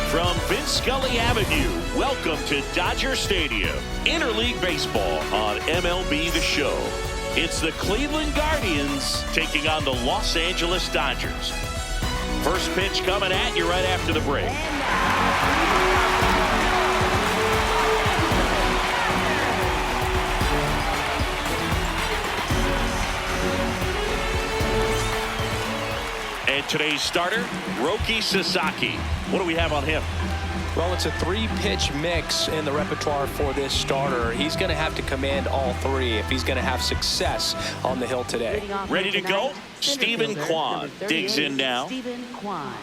From Vince Scully Avenue, welcome to Dodger Stadium. Interleague baseball on MLB The Show. It's the Cleveland Guardians taking on the Los Angeles Dodgers. First pitch coming at you right after the break. And today's starter, Roki Sasaki. What do we have on him? Well, it's a three-pitch mix in the repertoire for this starter. He's going to have to command all three if he's going to have success on the hill today. Ready to go? Stephen Kwan digs in now. Stephen Kwan.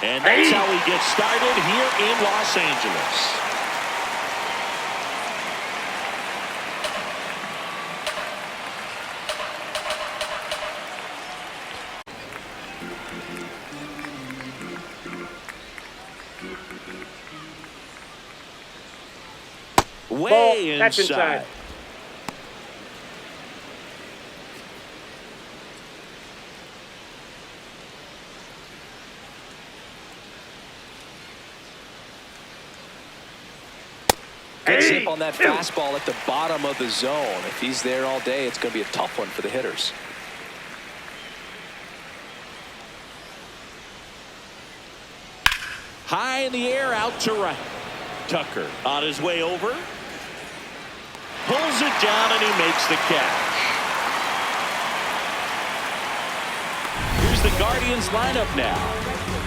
And that's how he gets started here in Los Angeles. Way inside. Good zip on that fastball at the bottom of the zone. If he's there all day, it's going to be a tough one for the hitters. High in the air, out to right. Tucker on his way over. Pulls it down and he makes the catch. Here's the Guardians lineup now.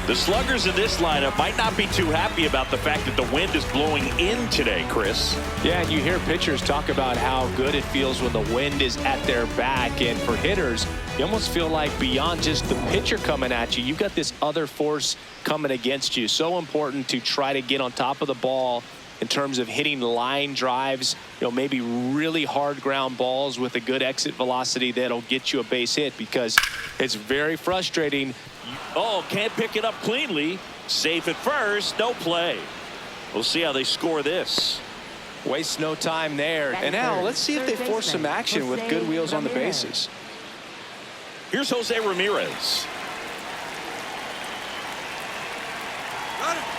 The sluggers in this lineup might not be too happy about the fact that the wind is blowing in today, Chris. Yeah, and you hear pitchers talk about how good it feels when the wind is at their back. And for hitters, you almost feel like beyond just the pitcher coming at you, you've got this other force coming against you. So important to try to get on top of the ball in terms of hitting line drives, maybe really hard ground balls with a good exit velocity that'll get you a base hit, because it's very frustrating. Oh, can't pick it up cleanly. Safe at first, no play. We'll see how they score this. Waste no time there. And now let's see if they force some action with good wheels on the bases. Here's Jose Ramirez.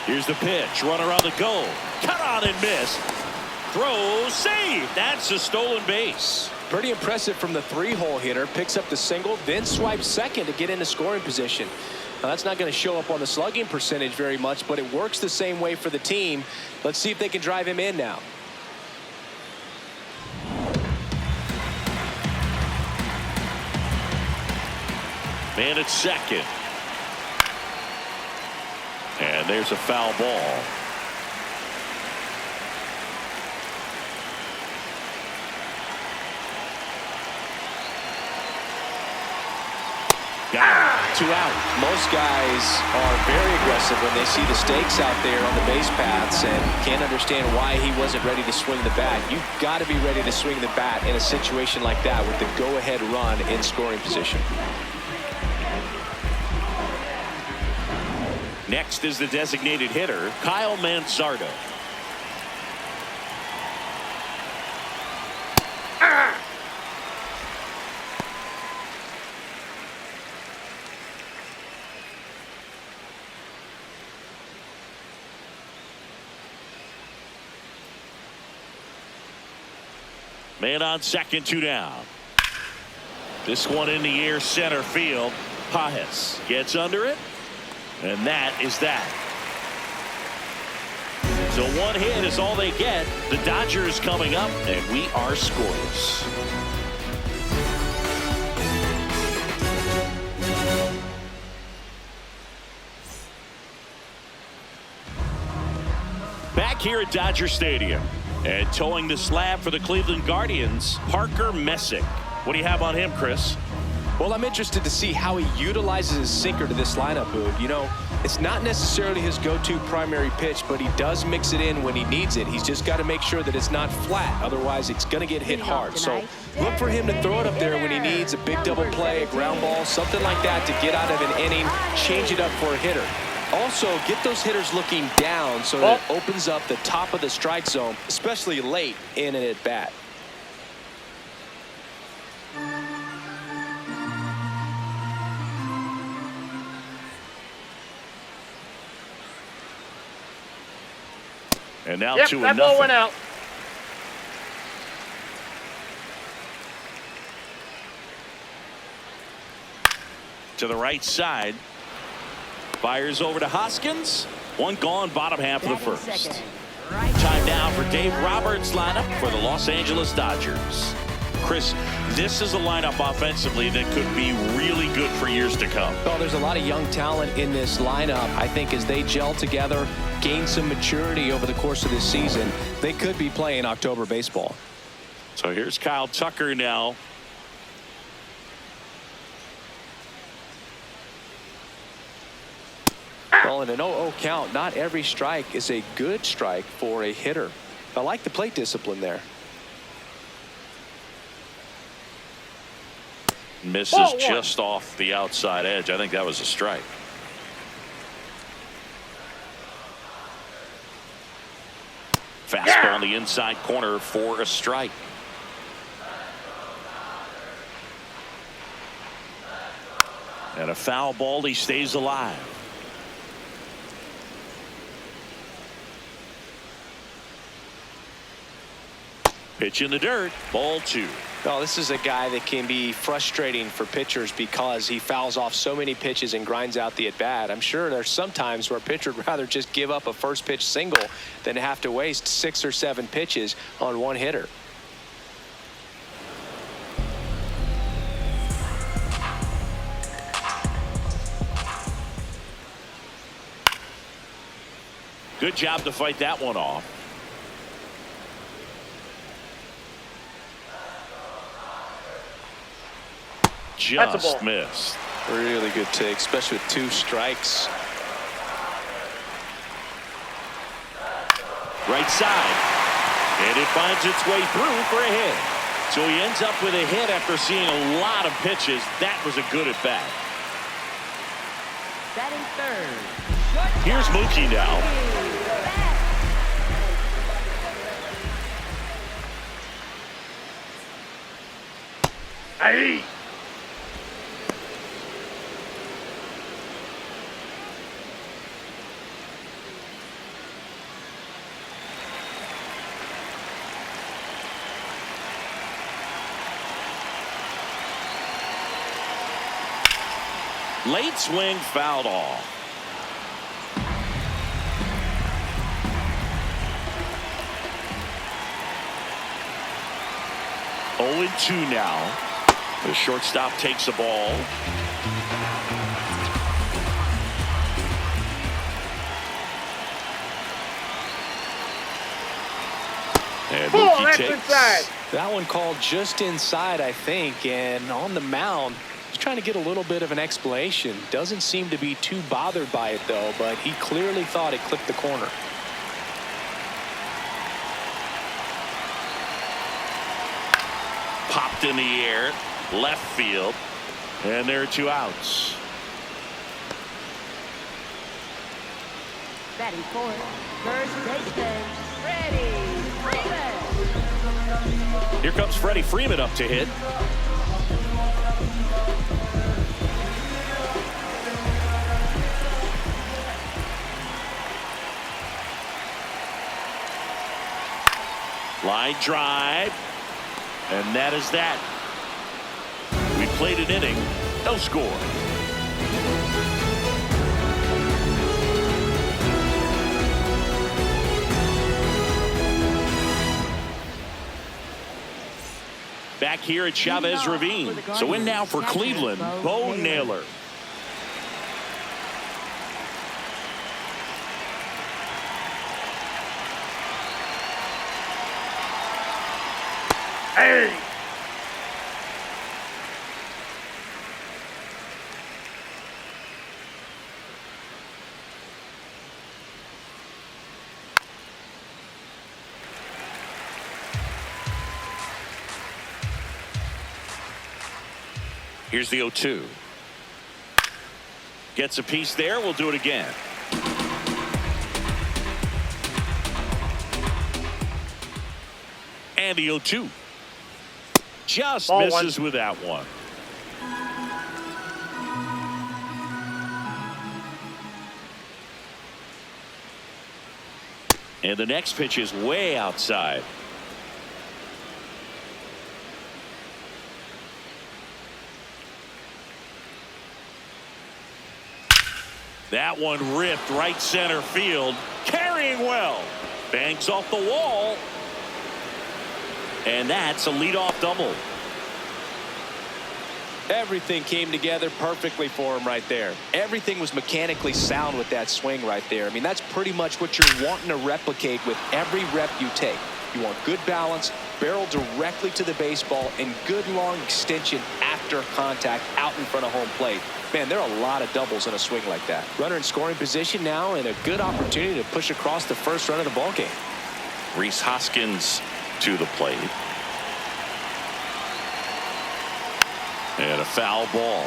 Here's the pitch. Runner on the goal. Cut on and miss. Throw, save. That's a stolen base. Pretty impressive from the three-hole hitter. Picks up the single, then swipes second to get into scoring position. Now, that's not going to show up on the slugging percentage very much, but it works the same way for the team. Let's see if they can drive him in now. Man at second. And there's a foul ball. Two out. Most guys are very aggressive when they see the stakes out there on the base paths and can't understand why he wasn't ready to swing the bat. You've got to be ready to swing the bat in a situation like that with the go-ahead run in scoring position. Next is the designated hitter, Kyle Manzardo. Man on second, two down. This one in the air, center field. Pajes gets under it, and that is that. So one hit is all they get. The Dodgers coming up, and we are scoreless. Back here at Dodger Stadium. And towing the slab for the Cleveland Guardians, Parker Messick. What do you have on him, Chris? Well, I'm interested to see how he utilizes his sinker to this lineup, Boog. It's not necessarily his go-to primary pitch, but he does mix it in when he needs it. He's just got to make sure that it's not flat. Otherwise, it's going to get hit hard. So look for him to throw it up there when he needs a big double play, a ground ball, something like that to get out of an inning, change it up for a hitter. Also, get those hitters looking down so that it opens up the top of the strike zone, especially late in an at-bat. And now yep, 2-0. That ball went out. To the right side. Fires over to Hoskins. One gone, bottom half of the first. Time now for Dave Roberts' lineup for the Los Angeles Dodgers. Chris, this is a lineup offensively that could be really good for years to come. Well, there's a lot of young talent in this lineup. I think as they gel together, gain some maturity over the course of this season, they could be playing October baseball. So here's Kyle Tucker now. Well, in an 0-0 count, not every strike is a good strike for a hitter. I like the plate discipline there. Misses just off the outside edge. I think that was a strike. Fastball on the inside corner for a strike. And a foul ball. He stays alive. Pitch in the dirt. Ball 2. Well, this is a guy that can be frustrating for pitchers because he fouls off so many pitches and grinds out the at-bat. I'm sure there's some times where a pitcher would rather just give up a first pitch single than have to waste 6 or 7 pitches on one hitter. Good job to fight that one off. Just missed. Really good take, especially with 2 strikes. Right side. And it finds its way through for a hit. So he ends up with a hit after seeing a lot of pitches. That was a good at bat. Batting third. Here's Mookie now. Hey. Late swing fouled off. Oh, 2 now. The shortstop takes the ball. And Mookie takes. Inside. That one called just inside, I think, and on the mound. He's trying to get a little bit of an explanation. Doesn't seem to be too bothered by it, though, but he clearly thought it clipped the corner. Popped in the air, left field, and there are 2 outs. Batting fourth. First baseman, Freddie Freeman. Here comes Freddie Freeman up to hit. Line drive, and that is that. We played an inning, no score. Back here at Chavez Ravine. So in now for Cleveland, Bo Naylor. Hey. Here's the 0-2. Gets a piece there. We'll do it again. And the 0-2. Just Ball misses one. with that one. And the next pitch is way outside. That one ripped right center field. Carrying well. Banks off the wall. And that's a leadoff double. Everything came together perfectly for him right there. Everything was mechanically sound with that swing right there. I mean, that's pretty much what you're wanting to replicate with every rep you take. You want good balance, barrel directly to the baseball, and good long extension after contact out in front of home plate. Man, there are a lot of doubles in a swing like that. Runner in scoring position now, and a good opportunity to push across the first run of the ball game. Rhys Hoskins to the plate. And a foul ball.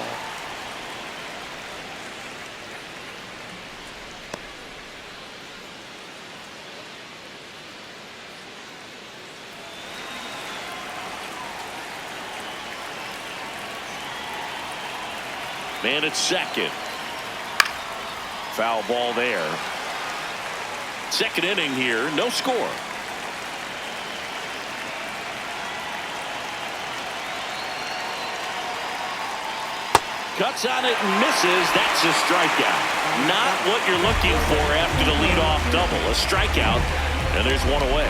Man at second. Foul ball there. Second inning here, no score. Cuts on it and misses. That's a strikeout. Not what you're looking for after the leadoff double. A strikeout, and there's one away.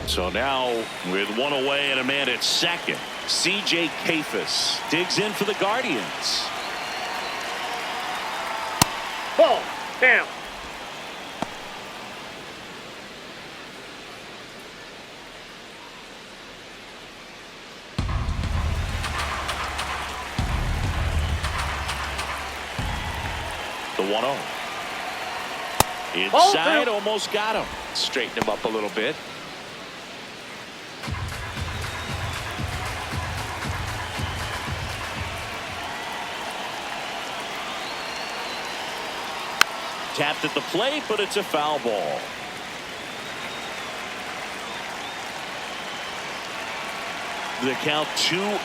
So now with one away and a man at second, C.J. Kafis digs in for the Guardians. Ball. Down. The 1-0. Inside, almost got him. Straighten him up a little bit. Tapped at the plate, but it's a foul ball. The count 2-1.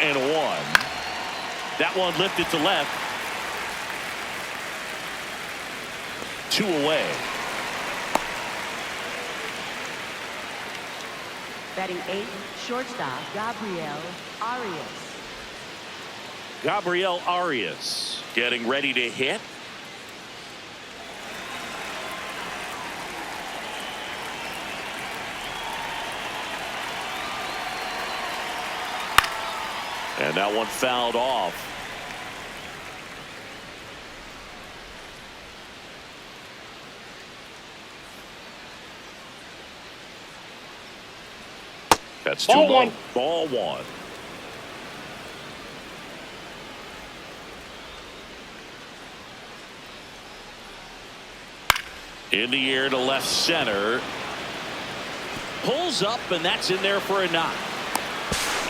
That one lifted to left. 2 away. Batting 8, shortstop Gabriel Arias. Gabriel Arias getting ready to hit. And that one fouled off. That's Ball 2 one. Ball one. In the air to left center. Pulls up, and that's in there for a knock.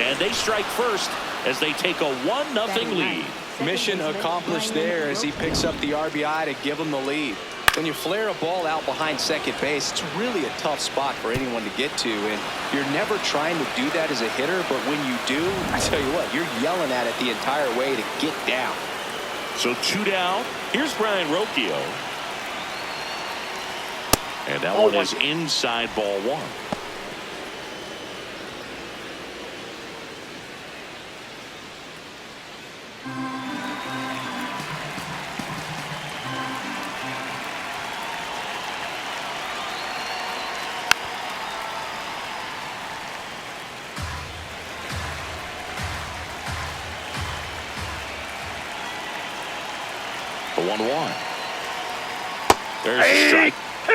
And they strike first as they take a 1-0 lead. Mission accomplished there as he picks up the RBI to give him the lead. When you flare a ball out behind second base, it's really a tough spot for anyone to get to, and you're never trying to do that as a hitter, but when you do, I tell you what, you're yelling at it the entire way to get down. So 2 down. Here's Brian Rocchio. And that one is inside ball one. The 1-1. There's a strike. 2.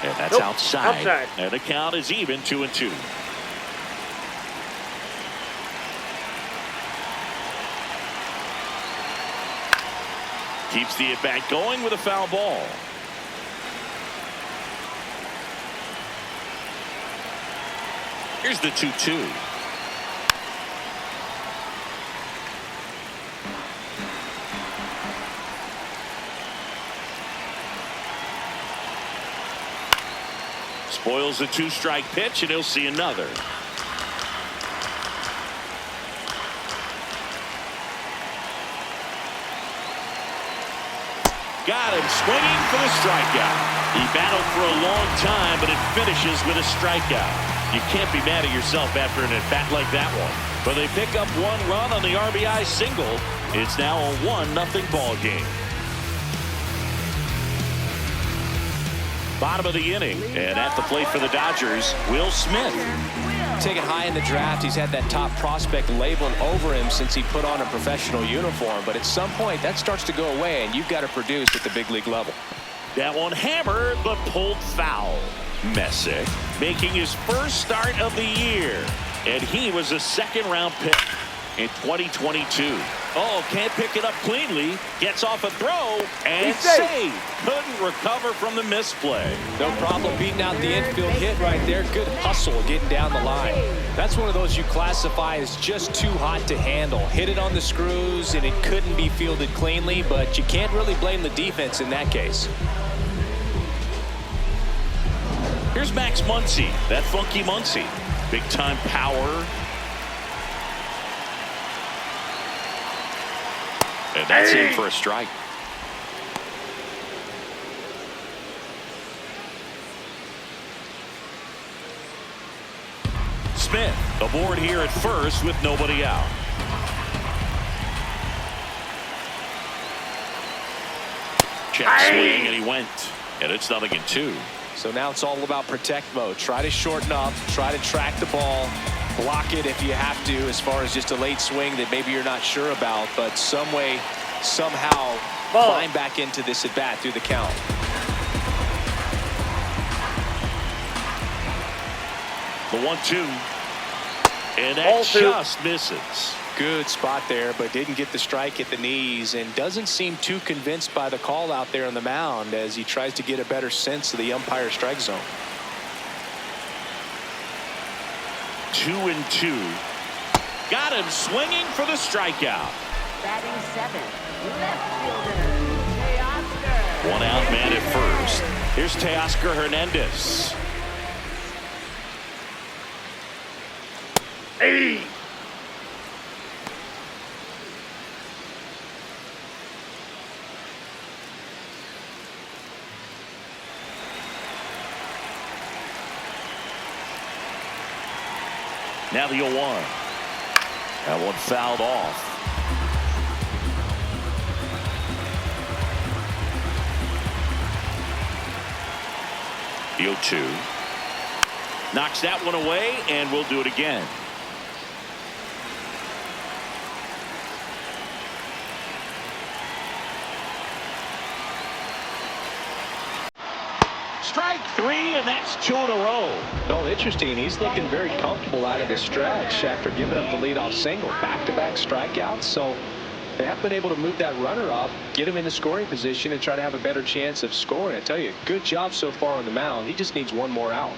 And that's Nope. outside. And the count is even 2-2. Keeps the at-bat going with a foul ball. Here's the 2-2. Spoils the 2-strike pitch, and he'll see another. Got him swinging for the strikeout. He battled for a long time, but it finishes with a strikeout. You can't be mad at yourself after an at-bat like that one. But they pick up 1 run on the RBI single. It's now a 1-0 ball game. Bottom of the inning, and at the plate for the Dodgers, Will Smith. Taken high in the draft, he's had that top prospect labeled over him since he put on a professional uniform. But at some point, that starts to go away, and you've got to produce at the big league level. That one hammered, but pulled foul. Messick making his first start of the year, and he was a 2nd-round pick in 2022. Oh, can't pick it up cleanly. Gets off a throw and saved. Couldn't recover from the misplay. No problem beating out the infield hit right there. Good hustle getting down the line. That's one of those you classify as just too hot to handle. Hit it on the screws, and it couldn't be fielded cleanly, but you can't really blame the defense in that case. Here's Max Muncy, that funky Muncy. Big-time power. And that's in for a strike. Smith aboard here at first with nobody out. Check swing, and he went. And it's 0-2. So now it's all about protect mode. Try to shorten up, try to track the ball, block it if you have to, as far as just a late swing that maybe you're not sure about, but some way, somehow climb back into this at bat through the count. The 1-2, and that just misses. Good spot there, but didn't get the strike at the knees, and doesn't seem too convinced by the call out there on the mound as he tries to get a better sense of the umpire strike zone. 2-2. Got him swinging for the strikeout. Batting 7th, left fielder, Teoscar. 1 out, man at first. Here's Teoscar Hernandez. Hey! Now the 0-1. That one fouled off. The 0-2. Knocks that one away, and we'll do it again. Strike 3, and that's 2 in a row. Oh, interesting. He's looking very comfortable out of the stretch after giving up the leadoff single. Back-to-back strikeouts, so they have been able to move that runner up, get him in the scoring position, and try to have a better chance of scoring. I tell you, good job so far on the mound. He just needs 1 more out.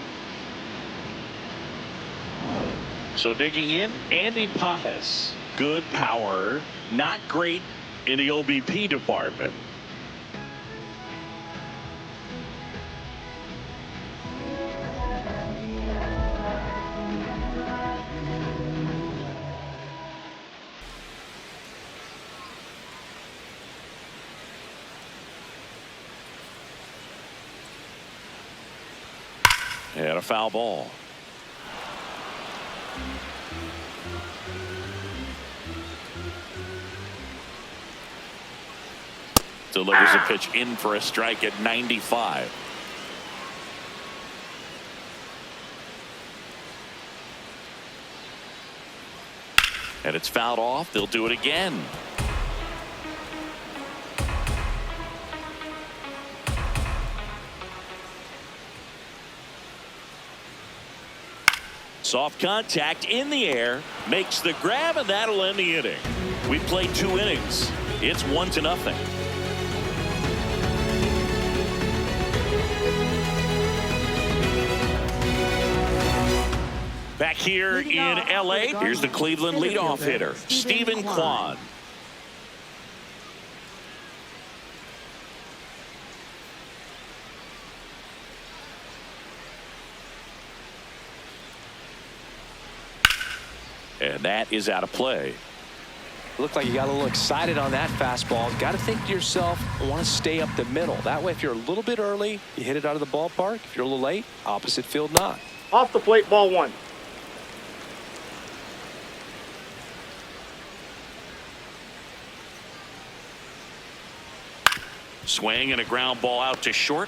So digging in, Andy Pajas. Good power, not great in the OBP department. And a foul ball. Delivers a pitch in for a strike at 95. And it's fouled off. They'll do it again. Soft contact in the air, makes the grab, and that'll end the inning. We played 2 innings. It's 1-0. Back here in LA, here's the Cleveland leadoff hitter, Stephen Kwan. And that is out of play. Looked like you got a little excited on that fastball. Got to think to yourself, I want to stay up the middle. That way, if you're a little bit early, you hit it out of the ballpark. If you're a little late, opposite field not. Off the plate, ball one. Swing and a ground ball out to short.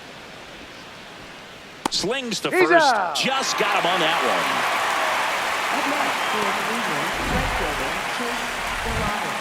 Slings to first. Just got him on that one. Up next for Cleveland, right fielder, Chase Delauder.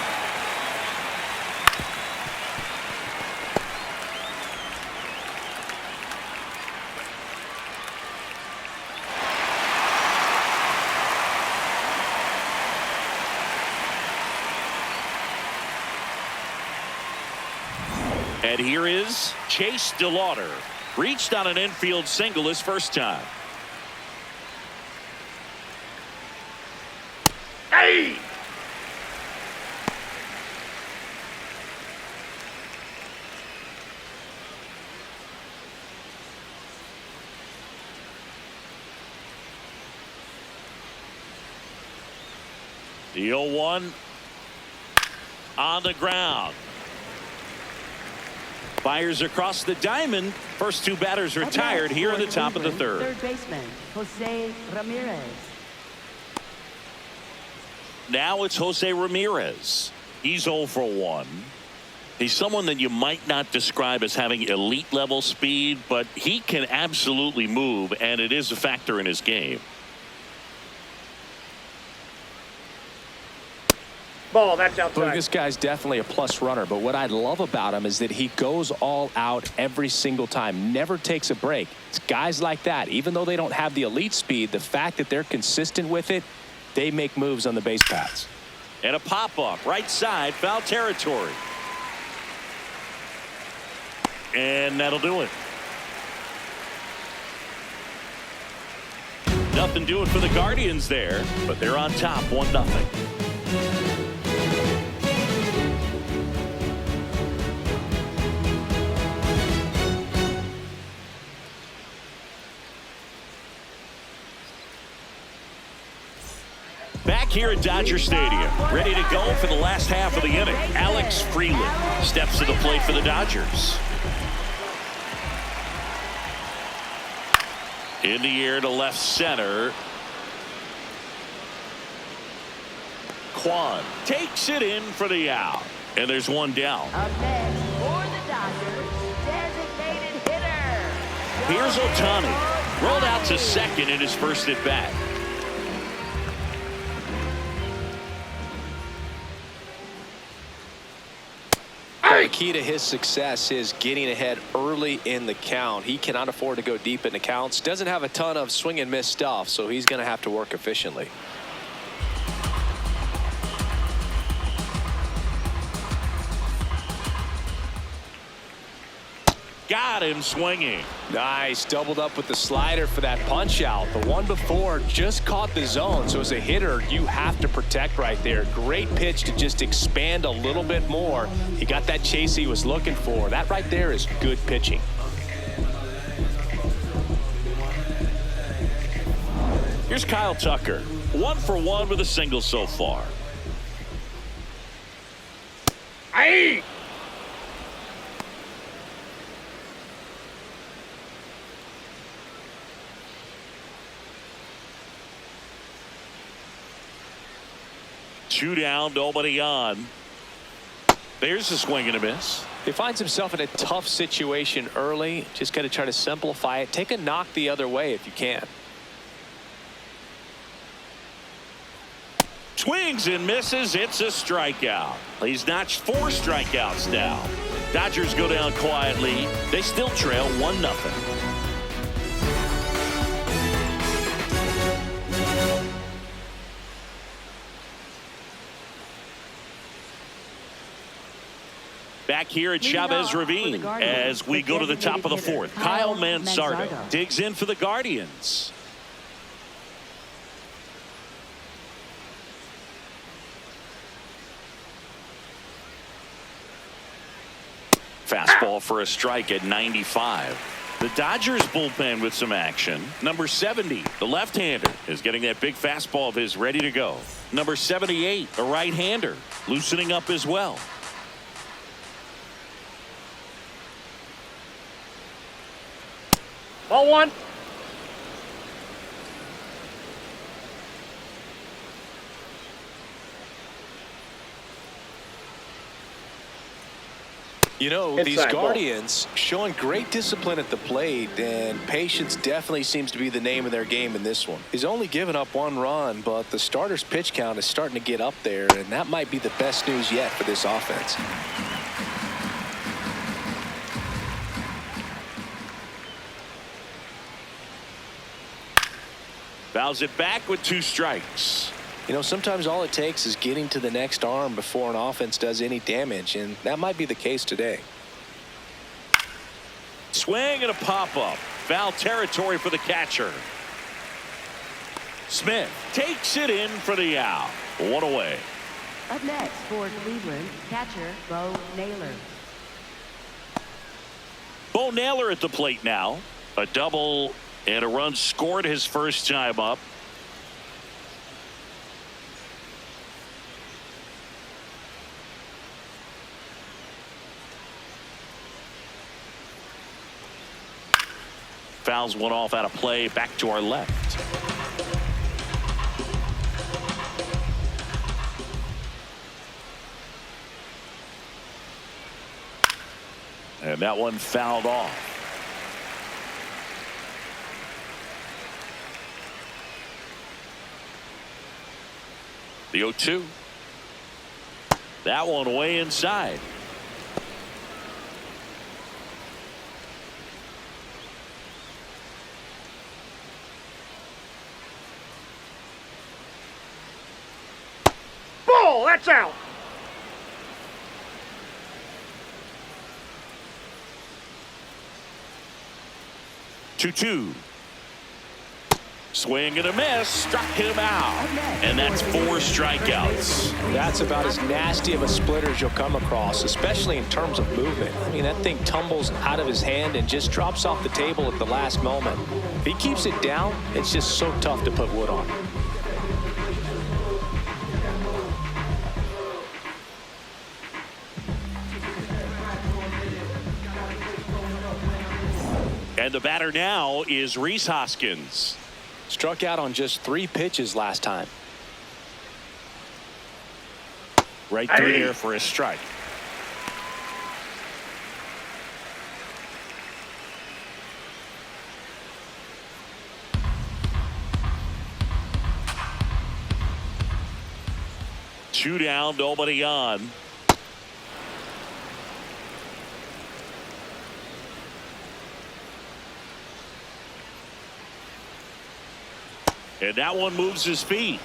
And here is Chase Delauder. Reached on an infield single his first time. Hey! The 0-1 on the ground. Fires across the diamond. First two batters retired here in the top of the third. Third baseman, Jose Ramirez. Now it's Jose Ramirez. He's 0 for 1. He's someone that you might not describe as having elite level speed, but he can absolutely move, and it is a factor in his game. Ball, that's outside. Look, this guy's definitely a plus runner, but what I love about him is that he goes all out every single time, never takes a break. It's guys like that, even though they don't have the elite speed, the fact that they're consistent with it, they make moves on the base paths. And a pop-up, right side, foul territory. And that'll do it. Nothing doing for the Guardians there, but they're on top 1-0. Back here at Dodger Stadium, ready to go for the last half of the inning. Alex Freeland steps to the plate for the Dodgers. In the air to left center. Kwan takes it in for the out. And there's one down. Up next for the Dodgers, designated hitter. Here's Ohtani. Rolled out to second in his first at bat. The key to his success is getting ahead early in the count. He cannot afford to go deep in the counts. Doesn't have a ton of swing and miss stuff, so he's going to have to work efficiently. Got him swinging. Nice. Doubled up with the slider for that punch out. The one before just caught the zone. So as a hitter, you have to protect right there. Great pitch to just expand a little bit more. He got that chase he was looking for. That right there is good pitching. Here's Kyle Tucker. 1 for 1 with a single so far. Hey! Two down, nobody on. There's a swing and a miss. He finds himself in a tough situation early. Just got to try to simplify it. Take a knock the other way if you can. Swings and misses. It's a strikeout. He's notched 4 strikeouts now. Dodgers go down quietly. They still trail 1-0. Back here at Chavez Ravine as we go to the top of the 4th. Kyle Manzardo digs in for the Guardians. Fastball for a strike at 95. The Dodgers bullpen with some action. Number 70, the left-hander, is getting that big fastball of his ready to go. Number 78, a right-hander, loosening up as well. Ball one. You know, Inside these ball. Guardians showing great discipline at the plate, and patience definitely seems to be the name of their game in this one. He's only given up 1 run, but the starter's pitch count is starting to get up there, and that might be the best news yet for this offense. Fouls it back with 2 strikes. You know, sometimes all it takes is getting to the next arm before an offense does any damage, and that might be the case today. Swing and a pop-up. Foul territory for the catcher. Smith takes it in for the out. 1 away. Up next for Cleveland, catcher Bo Naylor. Bo Naylor at the plate now. A double and a run scored his first time up. Fouls one off out of play, back to our left. And that one fouled off. The 0-2. That one way inside. Ball, that's out. Two. Swing and a miss, struck him out, and that's 4 strikeouts. That's about as nasty of a splitter as you'll come across, especially in terms of movement. I mean, that thing tumbles out of his hand and just drops off the table at the last moment. If he keeps it down, it's just so tough to put wood on. And the batter now is Rhys Hoskins. Struck out on just 3 pitches last time. Right through here for a strike. Two down, nobody on. And that one moves his feet.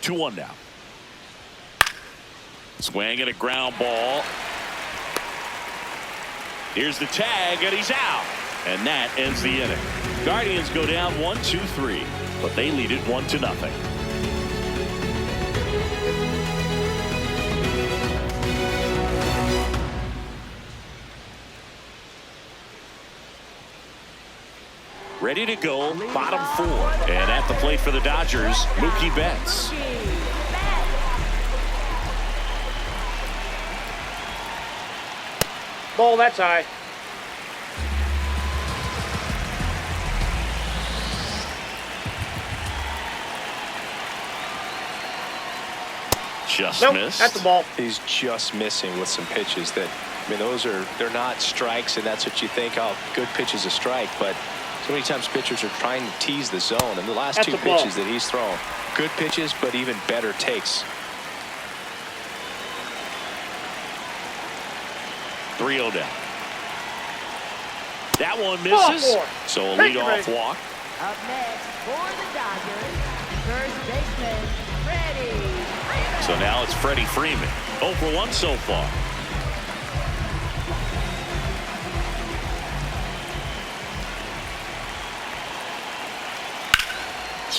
Two one now. Swing and a ground ball. Here's the tag, and he's out. And that ends the inning. Guardians go down 1-2-3, but they lead it 1-0. Ready to go, bottom 4. And at the plate for the Dodgers, Mookie Betts. Ball, that's high. Just Nope, missed. that's the ball. He's just missing with some pitches that, I mean, they're not strikes, and that's what you think, oh, good pitch is a strike, but so many times pitchers are trying to tease the zone, and the last That's 2 a ball. pitches that he's thrown, good pitches, but even better takes. 3-0 down. That one misses. Ball 4. So a Thank you, leadoff Ray. walk. Up next for the Dodgers, first baseman Freddie Freeman. So now it's Freddie Freeman. 0 for 1 so far.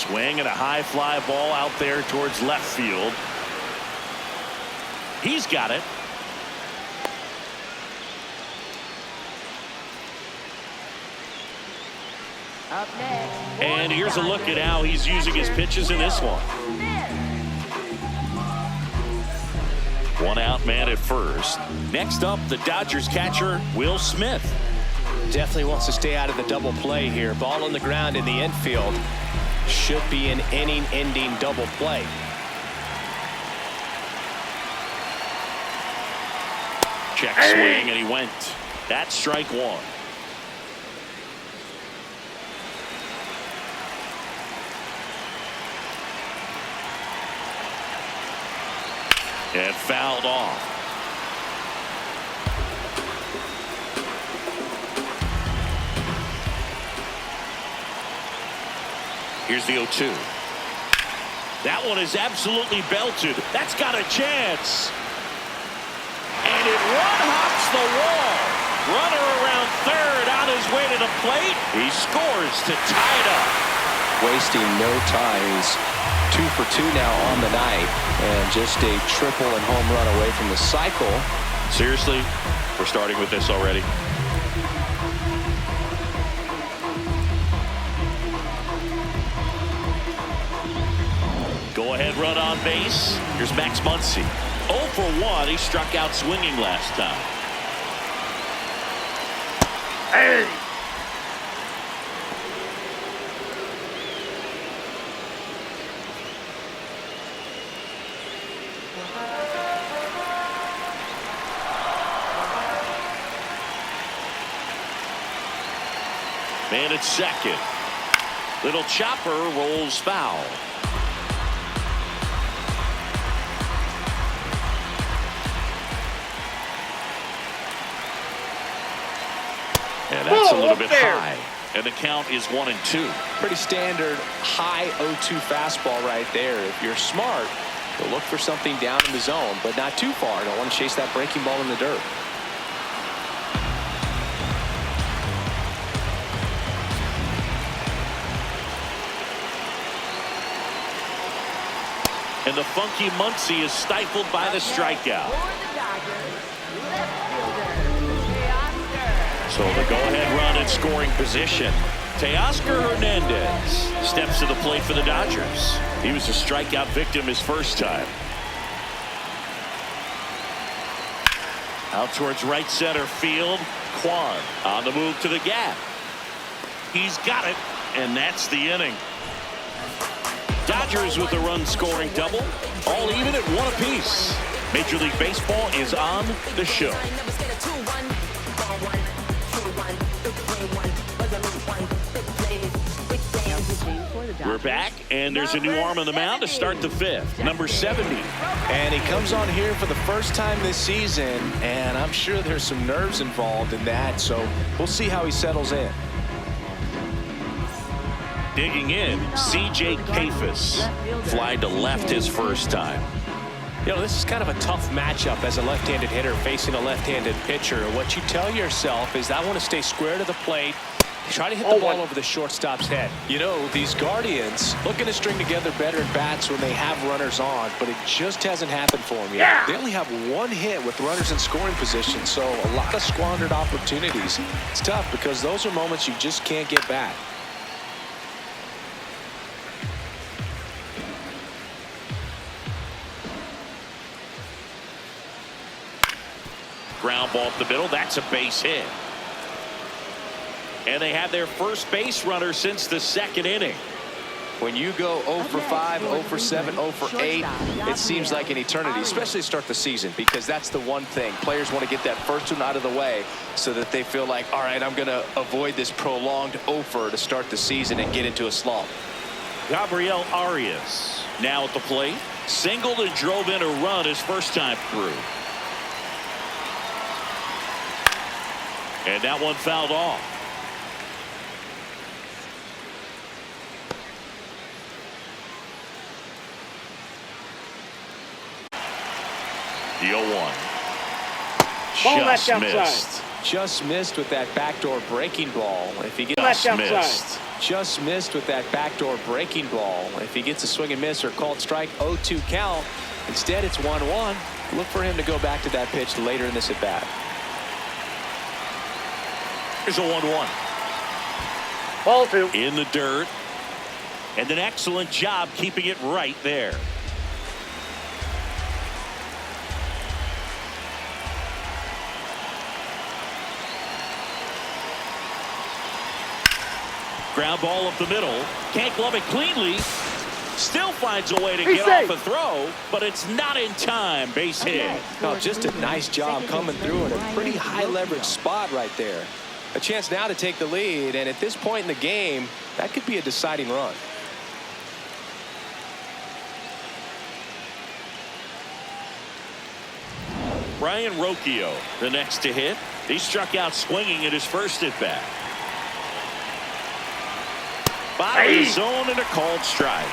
Swing and a high fly ball out there towards left field. He's got it. Up next. And here's a look at how he's using his pitches in this one. One out man at first. Next up, the Dodgers catcher, Will Smith. Definitely wants to stay out of the double play here. Ball on the ground in the infield. Should be an inning-ending double play. Check swing, and he went. That's strike one. And fouled off. Here's the 0-2. That one is absolutely belted. That's got a chance. And it one-hops the wall. Runner around third on his way to the plate. He scores to tie it up. Wasting no time. He's 2 for 2 now on the night, and just a triple and home run away from the cycle. Seriously, we're starting with this already. Go ahead run on base. Here's Max Muncy. 0 for 1. He struck out swinging last time. Hey! Man at second. Little chopper rolls foul. And that's a little bit high. And the count is 1-2. Pretty standard high 0-2 fastball right there. If you're smart, you'll look for something down in the zone, but not too far. Don't want to chase that breaking ball in the dirt. And the funky Muncy is stifled by the strikeout. For the Dodgers, left fielder, Teoscar. So the go-ahead run in scoring position. Teoscar Hernandez steps to the plate for the Dodgers. He was a strikeout victim his first time. Out towards right center field. Kwan on the move to the gap. He's got it, and that's the inning. Dodgers with a run-scoring double, all even at 1 apiece. Major League Baseball is on the show. We're back, and there's a new arm on the mound to start the 5th, number 70. And he comes on here for the first time this season, and I'm sure there's some nerves involved in that, so we'll see how he settles in. Digging in, C.J. Kafis. Fly to left his first time. You know, this is kind of a tough matchup as a left-handed hitter facing a left-handed pitcher. What you tell yourself is, I want to stay square to the plate, try to hit the ball over the shortstop's head. You know, these Guardians looking to string together better bats when they have runners on, but it just hasn't happened for them yet. Yeah. They only have 1 hit with runners in scoring position, so a lot of squandered opportunities. It's tough because those are moments you just can't get back. Ground ball up the middle. That's a base hit. And they have their first base runner since the 2nd inning. When you go 0 for 5, 0 for 7, 0 for 8, it seems like an eternity, especially to start the season, because that's the one thing. Players want to get that first one out of the way so that they feel like, all right, I'm going to avoid this prolonged 0-fer to start the season and get into a slump. Gabriel Arias now at the plate. Singled and drove in a run his first time through. And that one fouled off. The 0-1. Just missed. Just missed with that backdoor breaking ball. If he gets Left outside. missed. just missed with that backdoor breaking ball. If he gets a swing and miss or called strike, 0-2 count. Instead, it's 1-1. Look for him to go back to that pitch later in this at bat. Here's a 1-1. Ball two. In the dirt. And an excellent job keeping it right there. Ground ball up the middle. Can't glove it cleanly. Still finds a way to get off a throw, but it's not in time. Base hit. Oh, just a nice job coming through in a pretty high leverage spot right there. A chance now to take the lead, and at this point in the game, that could be a deciding run. Brian Rocchio, the next to hit. He struck out swinging at his first at bat. Bottom of the zone and a called strike.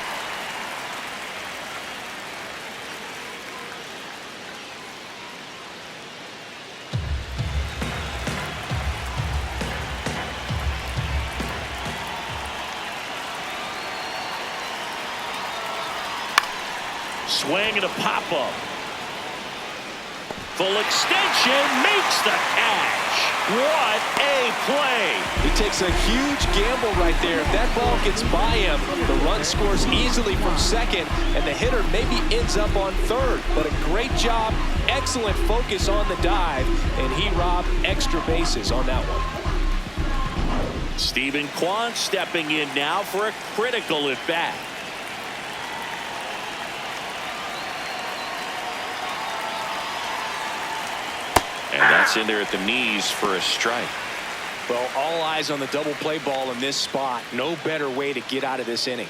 Swing and a pop-up. Full extension, makes the catch. What a play. He takes a huge gamble right there. If that ball gets by him, the run scores easily from second, and the hitter maybe ends up on third. But a great job, excellent focus on the dive, and he robbed extra bases on that one. Stephen Kwan stepping in now for a critical at bat. And that's in there at the knees for a strike. Well, all eyes on the double play ball in this spot. No better way to get out of this inning.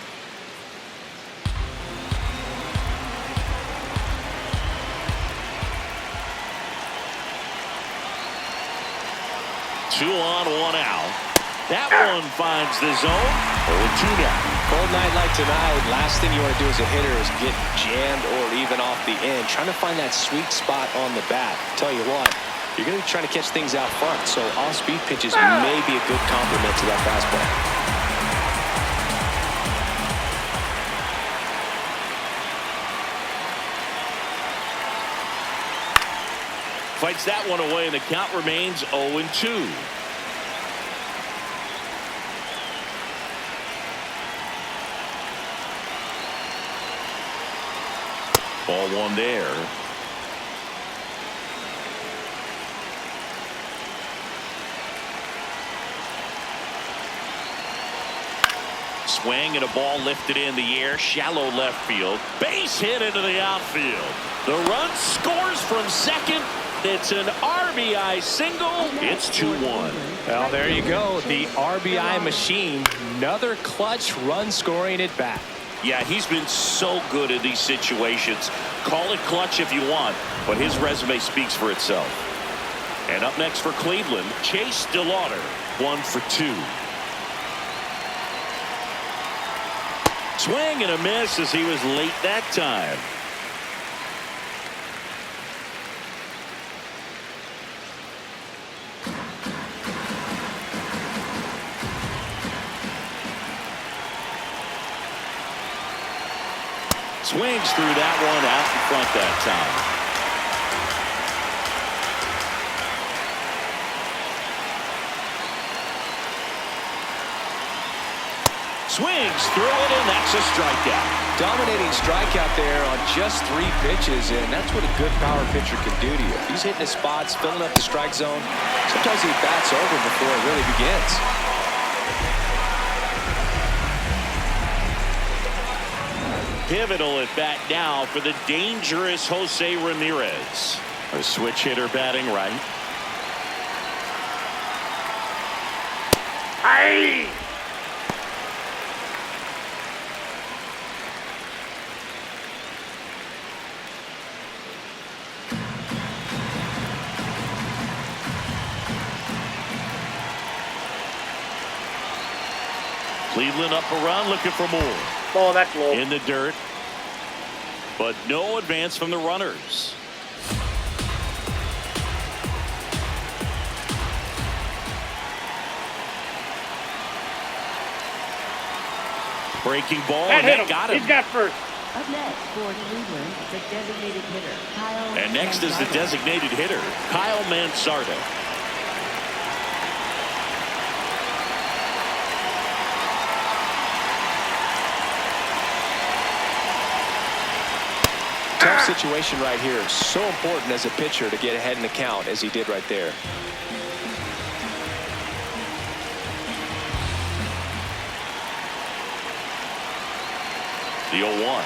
Two on, one out. That one finds the zone. 0-2 now. Cold night like tonight, last thing you want to do as a hitter is get jammed or even off the end. Trying to find that sweet spot on the bat. Tell you what, you're going to be trying to catch things out front, so off-speed pitches may be a good complement to that fastball. Fights that one away, and the count remains 0-2. Ball one there. Swing and a ball lifted in the air, shallow left field. Base hit into the outfield. The run scores from second. It's an RBI single. It's 2-1. Well, there you go. The RBI machine. Another clutch run scoring at bat. Yeah, he's been so good in these situations. Call it clutch if you want, but his resume speaks for itself. And up next for Cleveland, Chase DeLauder, 1 for 2. Swing and a miss as he was late that time. Swings through that one out in front that time. Swings through it, and that's a strikeout. Dominating strikeout there on just 3 pitches, and that's what a good power pitcher can do to you. If he's hitting his spots, filling up the strike zone, sometimes he bats over before it really begins. Pivotal at bat now for the dangerous Jose Ramirez. A switch hitter batting right. Hey! Cleveland up a run, looking for more. Oh, that's low. In the dirt, but no advance from the runners. Breaking ball, That and hit that him. got him. He's got first. Up next for Cleveland, the designated hitter, Kyle. And next is the designated hitter, Kyle Mansarda. Tough situation right here. So important as a pitcher to get ahead in the count as he did right there. The 0-1.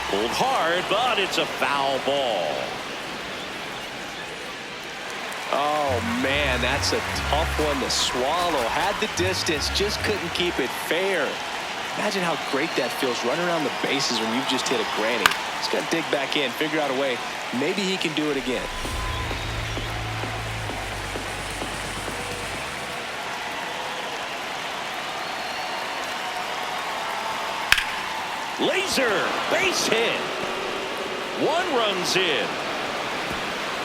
Pulled hard, but it's a foul ball. Oh, man, that's a tough one to swallow. Had the distance, just couldn't keep it fair. Imagine how great that feels, running around the bases when you've just hit a granny. He's got to dig back in, figure out a way. Maybe he can do it again. Laser, base hit. One runs in.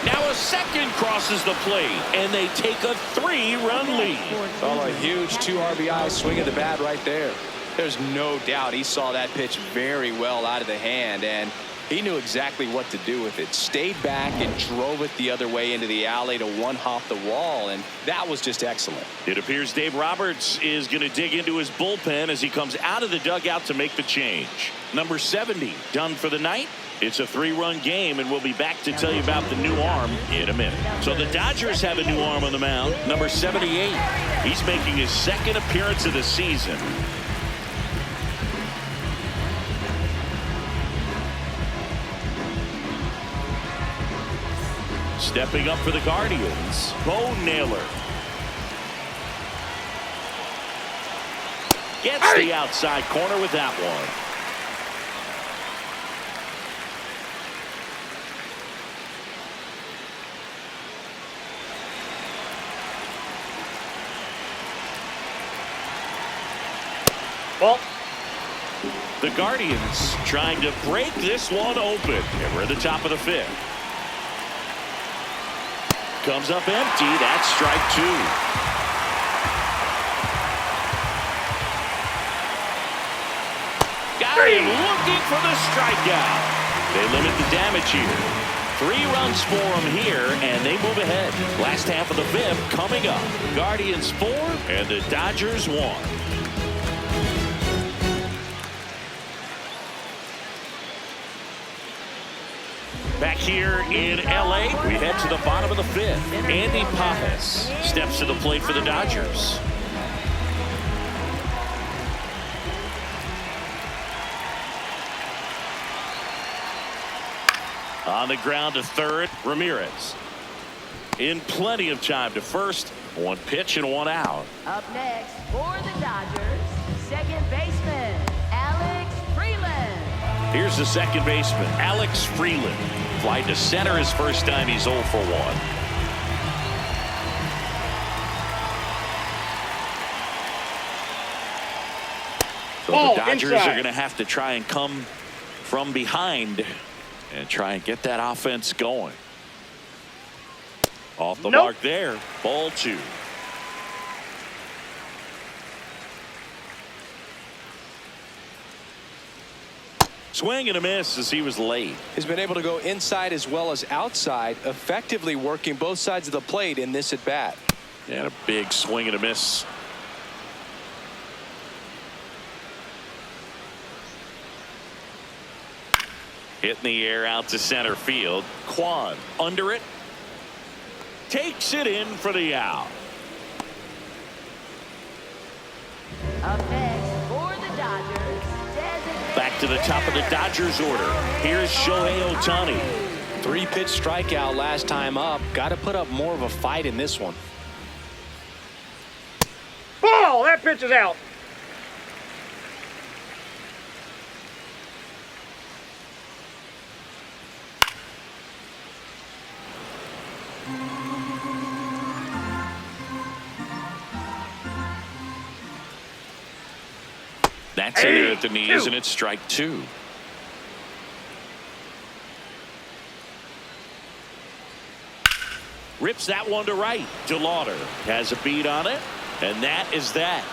Now a second crosses the plate, and they take a 3-run lead. Oh, a huge 2 RBI swing of the bat right there. There's no doubt he saw that pitch very well out of the hand, and he knew exactly what to do with it. Stayed back and drove it the other way into the alley to one-hop the wall, and that was just excellent. It appears Dave Roberts is going to dig into his bullpen as he comes out of the dugout to make the change. Number 70 done for the night. It's a 3-run game, and we'll be back to tell you about the new arm in a minute. So the Dodgers have a new arm on the mound, number 78. He's making his second appearance of the season. Stepping up for the Guardians, Bo Naylor. Gets the outside corner with that one. Well, the Guardians trying to break this one open. And we're at the top of the 5th. Comes up empty. That's strike 2. Got him looking for the strikeout. They limit the damage here. 3 runs for them here, and they move ahead. Last half of the 5th coming up. Guardians 4 and the Dodgers 1. Back here in L.A., we head to the bottom of the 5th. Andy Pajas steps to the plate for the Dodgers. On the ground to third, Ramirez. In plenty of time to first. 1 pitch and 1 out. Up next for the Dodgers, second baseman, Alex Freeland. Here's the second baseman, Alex Freeland. Fly to center his first time. He's 0 for 1. So the Dodgers are going to have to try and come from behind and try and get that offense going. Off the mark there. Ball 2. Swing and a miss as he was late. He's been able to go inside as well as outside, effectively working both sides of the plate in this at bat. And a big swing and a miss. Hit in the air out to center field. Kwan under it. Takes it in for the out. Up next for the Dodgers, back to the top of the Dodgers order. Here's Shohei Ohtani. 3-pitch strikeout last time up. Got to put up more of a fight in this one. ball. That pitch is out. That's in there at the knees, and it's strike 2. Rips that one to right. DeLauder has a beat on it, and that is that.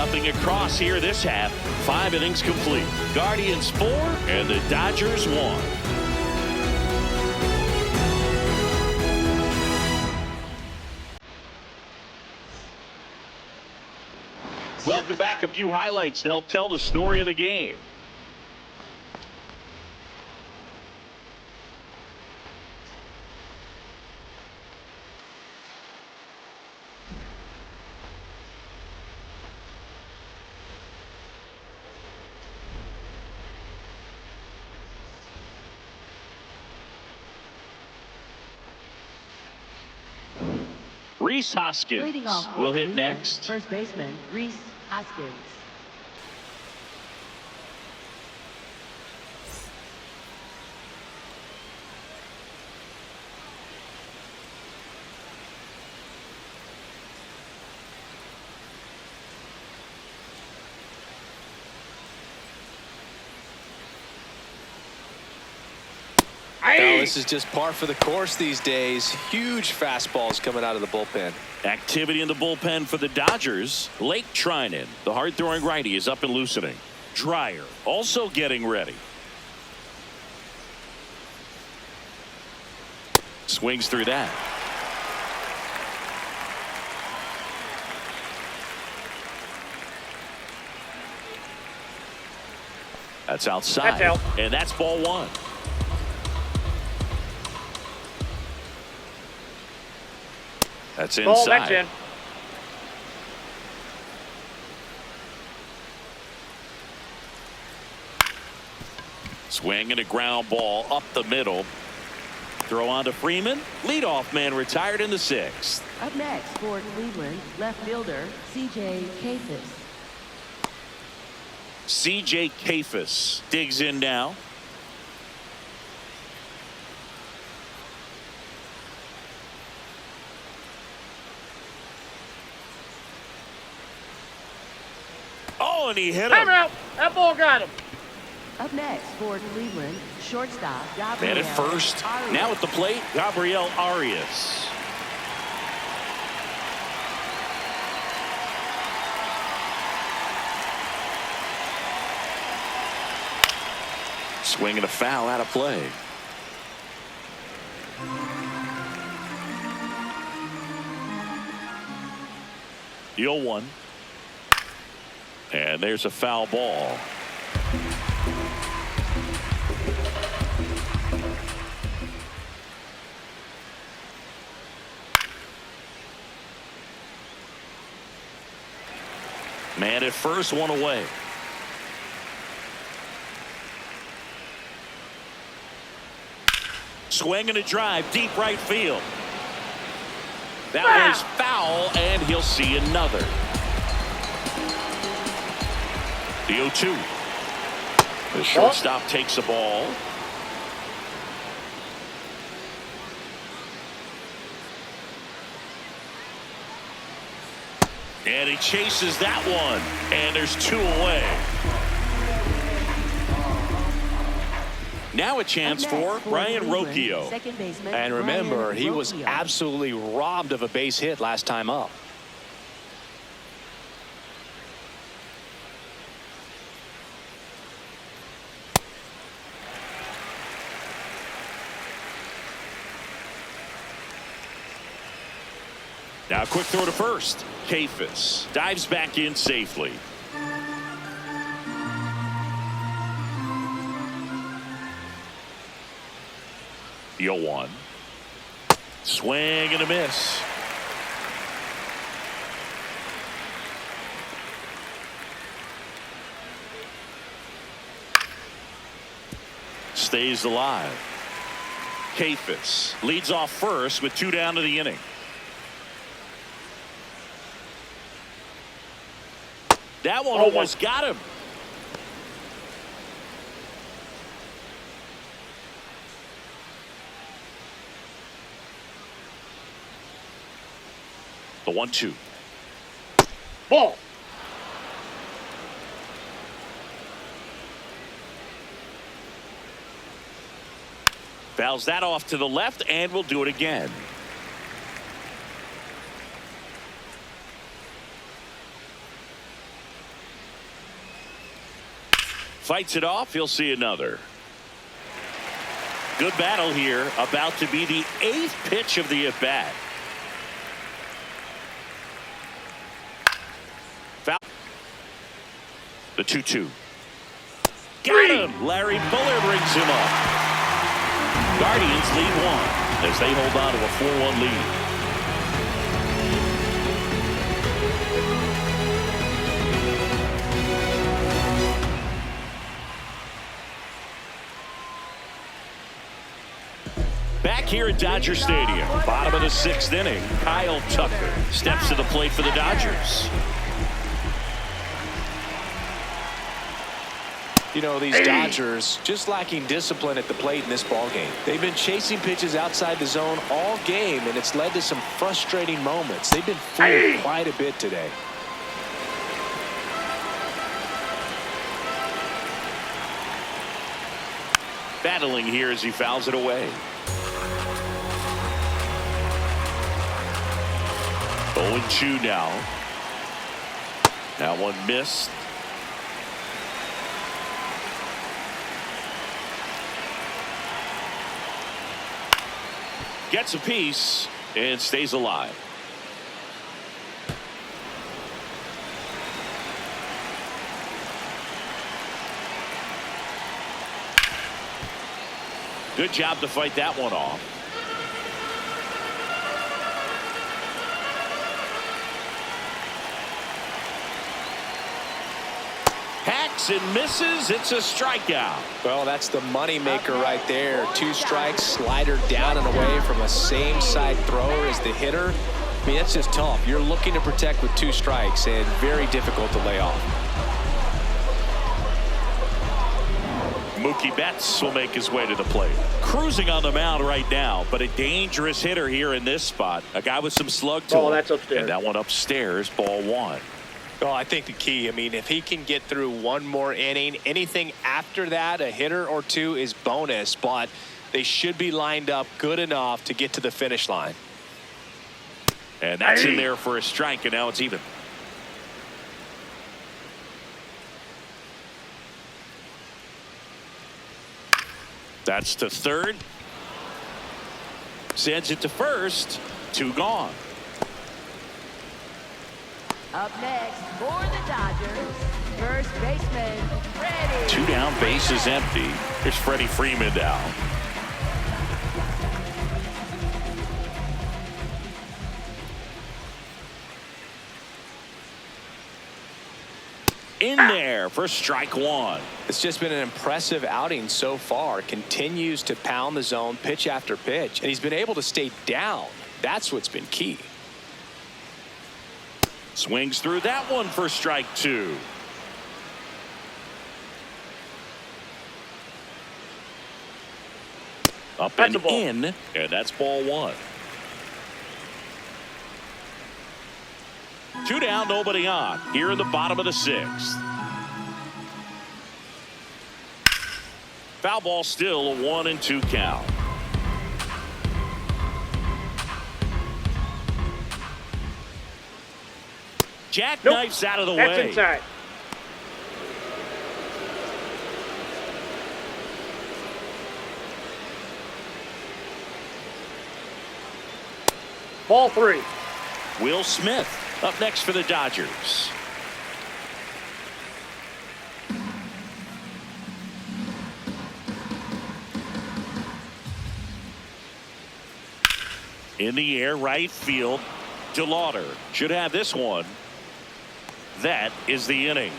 0-0 across here this half. 5 innings complete. Guardians 4 and the Dodgers 1. Welcome back. A few highlights to help tell the story of the game. Rhys Hoskins will hit next. First baseman, Rhys Hoskins. Now, this is just par for the course these days. Huge fastballs coming out of the bullpen. Activity in the bullpen for the Dodgers. Lake Trinan, the hard-throwing righty, is up and loosening. Dreyer also getting ready. Swings through that. That's outside. That's out. And that's ball 1. That's inside. Ball, that's in. Swing and a ground ball up the middle. Throw on to Freeman. Leadoff man retired in the 6th. Up next for Cleveland, left fielder C.J. Kafis. C.J. Kafis digs in now. Oh, and he hit him. Time out. That ball got him. Up next for Cleveland, shortstop Gabriel Man at first. Arias. Now at the plate, Gabriel Arias. Swing and a foul out of play. The 0-1. And there's a foul ball. Man at first, one away. Swing and a drive, deep right field. That was foul, and he'll see another. The 0-2. The shortstop takes the ball. And he chases that one. And there's 2 away. Now a chance for Brian Rocchio. Second baseman, And remember, Brian he was Rocchio. absolutely robbed of a base hit last time up. Now a quick throw to first. Kafis dives back in safely. The 0-1. Swing and a miss. Stays alive. Kafis leads off first with 2 down to the inning. That one almost got him. The 1-2. Ball. Fouls that off to the left, and we'll do it again. fights it off. He'll see another. Good battle here. About to be the 8th pitch of the at-bat. Foul. The 2-2. Got him. Larry Fuller brings him up. Guardians lead 1 as they hold on to a 4-1 lead. Back here at Dodger Stadium, bottom of the 6th inning, Kyle Tucker steps to the plate for the Dodgers. You know, these Dodgers just lacking discipline at the plate in this ballgame. They've been chasing pitches outside the zone all game, and it's led to some frustrating moments. They've been fooled quite a bit today. Battling here as he fouls it away. 0-2 now. That one missed. Gets a piece and stays alive. Good job to fight that one off. Hacks and misses. It's a strikeout. Well, that's the money maker right there. 2 strikes, slider down and away from a same side thrower as the hitter. I mean, that's just tough. You're looking to protect with 2 strikes and very difficult to lay off. Mookie Betts will make his way to the plate. Cruising on the mound right now, but a dangerous hitter here in this spot. A guy with some slug to him. That's upstairs. And that one upstairs, ball 1. Well, I think the key, I mean, if he can get through one more inning, anything after that, a hitter or 2 is bonus, but they should be lined up good enough to get to the finish line. And that's in there for a strike, and now it's even. That's to third. Sends it to first. 2 gone. Up next for the Dodgers, first baseman, Freddie. 2 down, base is empty. Here's Freddie Freeman down. In there for strike 1. It's just been an impressive outing so far. Continues to pound the zone pitch after pitch, and he's been able to stay down. That's what's been key. Swings through that one for strike 2. Up and in, and that's ball 1. 2 down, nobody on. Here in the bottom of the 6th. Foul ball still, a 1-2 count. Jackknifes out of the way. That's inside. Ball 3. Will Smith up next for the Dodgers. In the air, right field. DeLauder should have this one. That is the inning.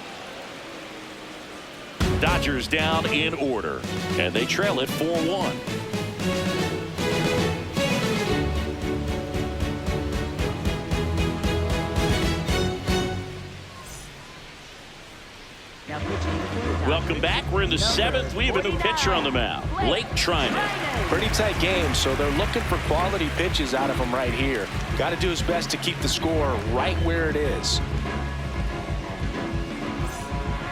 Dodgers down in order, and they trail it 4-1. Welcome back. We're in the 7th. We have a new pitcher on the mound, Blake Trinan. Pretty tight game, so they're looking for quality pitches out of him right here. Got to do his best to keep the score right where it is.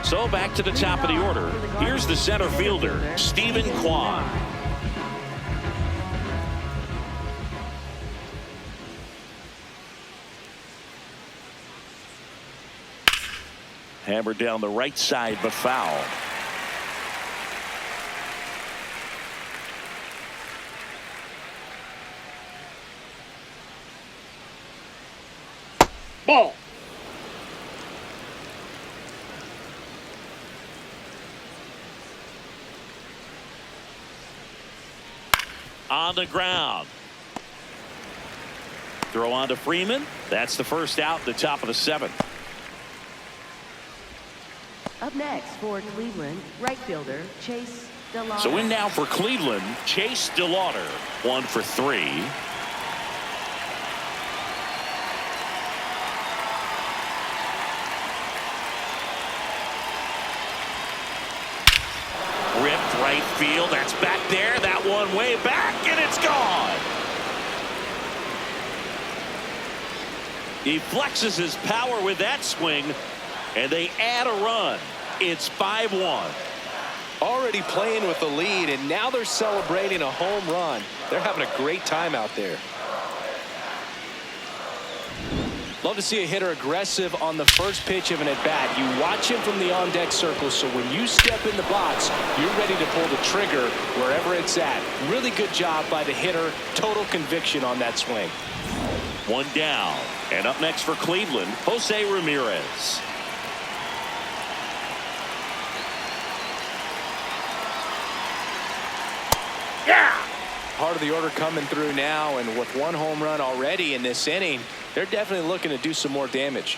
So back to the top of the order. Here's the center fielder, Stephen Kwan. Hammered down the right side, but foul. Ball. On the ground. Throw on to Freeman. That's the first out, the top of the 7th. Up next for Cleveland, right fielder Chase DeLauder. So in now for Cleveland, Chase DeLauder, 1 for 3. Ripped right field. That's back there. That one way back, and it's gone. He flexes his power with that swing, and they add a run. It's 5-1. Already playing with the lead, and now they're celebrating a home run. They're having a great time out there. Love to see a hitter aggressive on the first pitch of an at-bat. You watch him from the on-deck circle, so when you step in the box, you're ready to pull the trigger wherever it's at. Really good job by the hitter. Total conviction on that swing. 1 down. And up next for Cleveland, Jose Ramirez. Yeah. Part of the order coming through now, and with 1 home run already in this inning, they're definitely looking to do some more damage.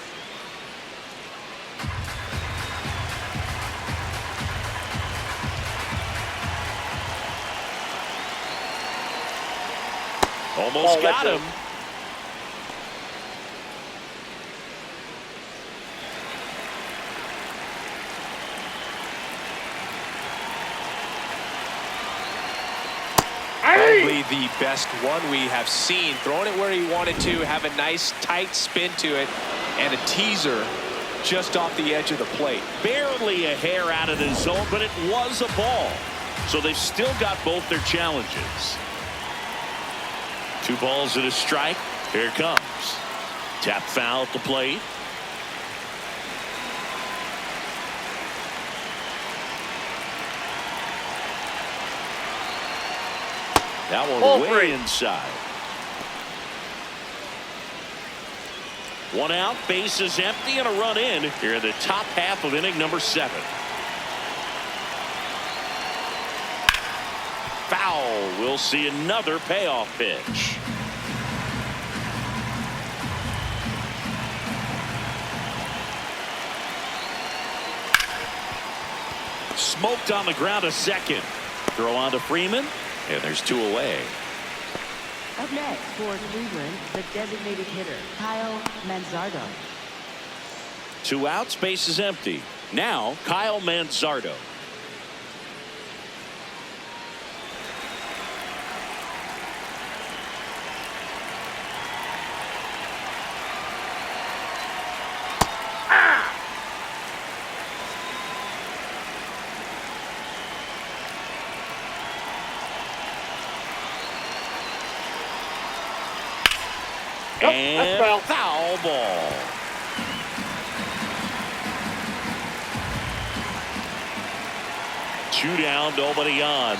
Almost got him. Probably the best one we have seen. Throwing it where he wanted to, have a nice tight spin to it, and a teaser just off the edge of the plate. Barely a hair out of the zone, but it was a ball. So they've still got both their challenges. 2 balls and a strike. Here it comes. Tap foul at the plate. That one way inside. 1 out, bases empty, and a run in here in the top half of inning number 7. Foul. We'll see another payoff pitch. Smoked on the ground a second. Throw on to Freeman. And there's 2 away. Up next for Cleveland, the designated hitter, Kyle Manzardo. 2 outs, base is empty. Now, Kyle Manzardo. And foul ball. Two down, nobody on.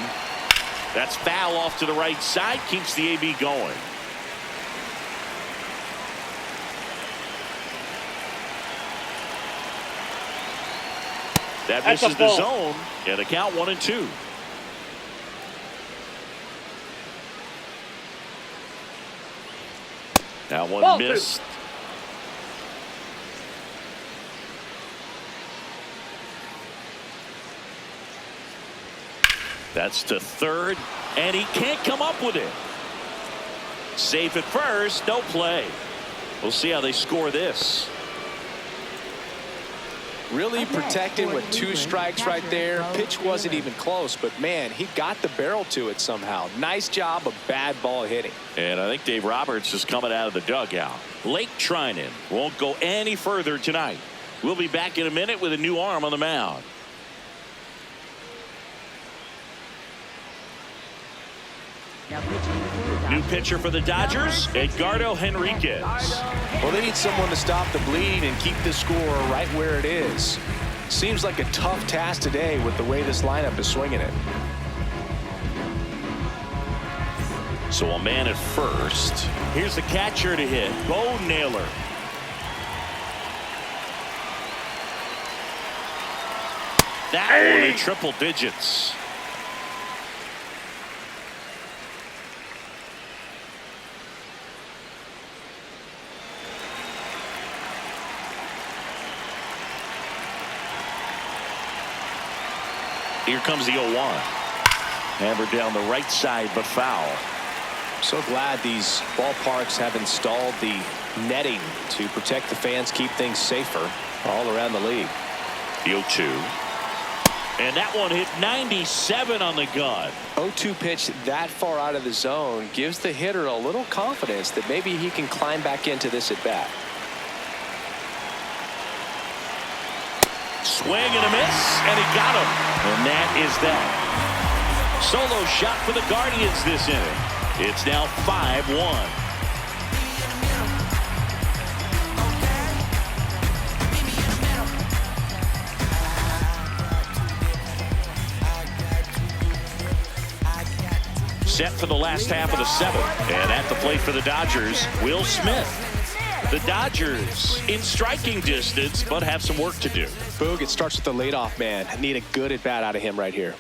That's foul off to the right side. Keeps the AB going. That misses the zone. And the count 1-2. That one missed. That's to third, and he can't come up with it. Safe at first, no play. We'll see how they score this. Really protected with 2 strikes right there. Pitch wasn't even close, but man, he got the barrel to it somehow. Nice job of bad ball hitting. And I think Dave Roberts is coming out of the dugout. Lake Trinan won't go any further tonight. We'll be back in a minute with a new arm on the mound. New pitcher for the Dodgers, Edgardo Henriquez. Well, they need someone to stop the bleeding and keep the score right where it is. Seems like a tough task today with the way this lineup is swinging it. So a man at first. Here's the catcher to hit, Bo Naylor. that one in triple digits. Here comes the 0-1. Hammered down the right side, but foul. So glad these ballparks have installed the netting to protect the fans, keep things safer all around the league. The 0-2. And that one hit 97 on the gun. 0-2 pitch that far out of the zone gives the hitter a little confidence that maybe he can climb back into this at bat. Swing and a miss, and he got him. And that is that. Solo shot for the Guardians this inning. It's now 5-1. Set for the last half of the seventh. And at the plate for the Dodgers, Will Smith. The Dodgers in striking distance, but have some work to do. Boog, it starts with the leadoff man. Need a good at bat out of him right here.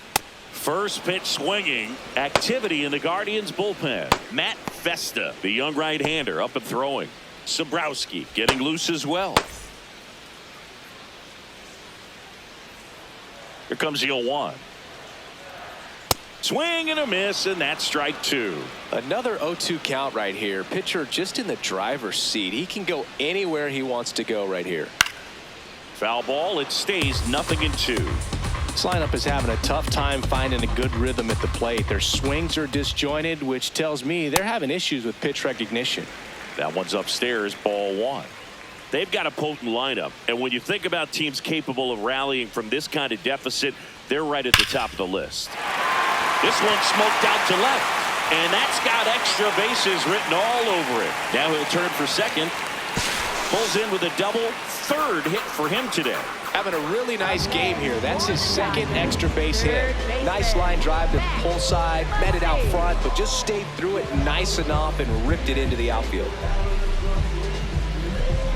First pitch swinging. Activity in the Guardians bullpen. Matt Festa, the young right-hander, up and throwing. Sobrowski getting loose as well. Here comes the 0-1. Swing and a miss, and that's strike two. Another 0-2 count right here. Pitcher just in the driver's seat. He can go anywhere he wants to go right here. Foul ball. It stays 0-2. This lineup is having a tough time finding a good rhythm at the plate. Their swings are disjointed, which tells me they're having issues with pitch recognition. That one's upstairs, ball one. They've got a potent lineup, and when you think about teams capable of rallying from this kind of deficit, they're right at the top of the list. This one smoked out to left, and that's got extra bases written all over it. Now he'll turn for second. Pulls in with a double. Third hit for him today. Having a really nice game here. That's his second extra base hit. Nice line drive to the pull side. Met it out front, but just stayed through it nice enough and ripped it into the outfield.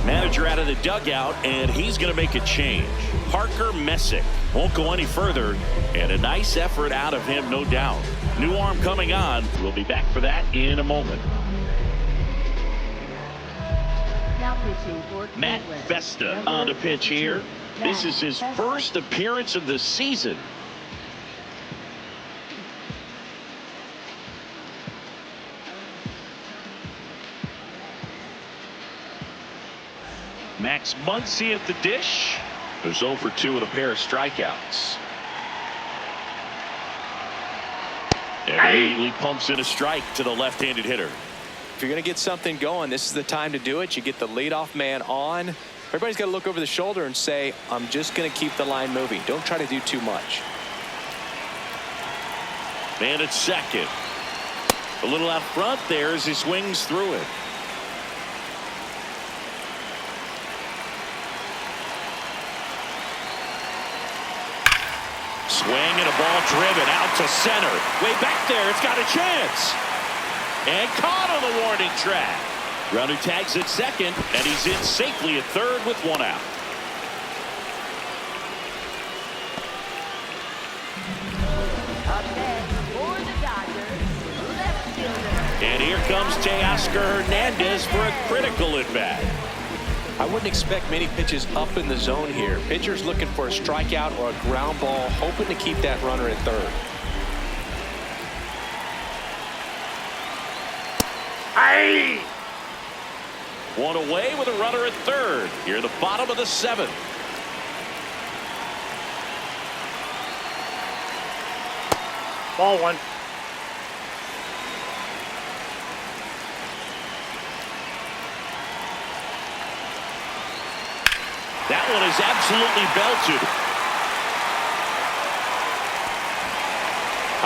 Manager out of the dugout, and he's going to make a change. Parker Messick won't go any further, and a nice effort out of him, no doubt. New arm coming on. We'll be back for that in a moment. Now pitching for Matt Festa on the pitch here. This is his first appearance of the season. Max Muncy at the dish. There's 0 for 2 with a pair of strikeouts. And immediately pumps in a strike to the left-handed hitter. If you're going to get something going, this is the time to do it. You get the leadoff man on. Everybody's got to look over the shoulder and say, I'm just going to keep the line moving. Don't try to do too much. Man at second. A little out front there as he swings through it. Swing and a ball driven out to center. Way back there. It's got a chance. And caught on the warning track. Runner tags at second, and he's in safely at third with one out. Up next for the Dodgers, left fielder. And here comes Teoscar Hernandez for a critical at bat. I wouldn't expect many pitches up in the zone here. Pitcher's looking for a strikeout or a ground ball, hoping to keep that runner at third. Aye. One away with a runner at third. Here the bottom of the seventh. Ball one. That one is absolutely belted.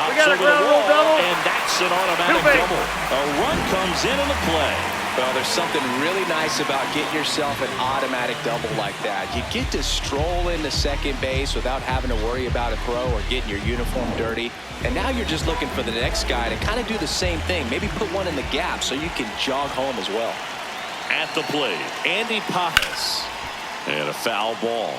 We got a ground rule double. And that's an automatic double. A run comes into the play. Well, there's something really nice about getting yourself an automatic double like that. You get to stroll into second base without having to worry about a throw or getting your uniform dirty. And now you're just looking for the next guy to kind of do the same thing. Maybe put one in the gap so you can jog home as well. At the plate, Andy Pajas. And a foul ball.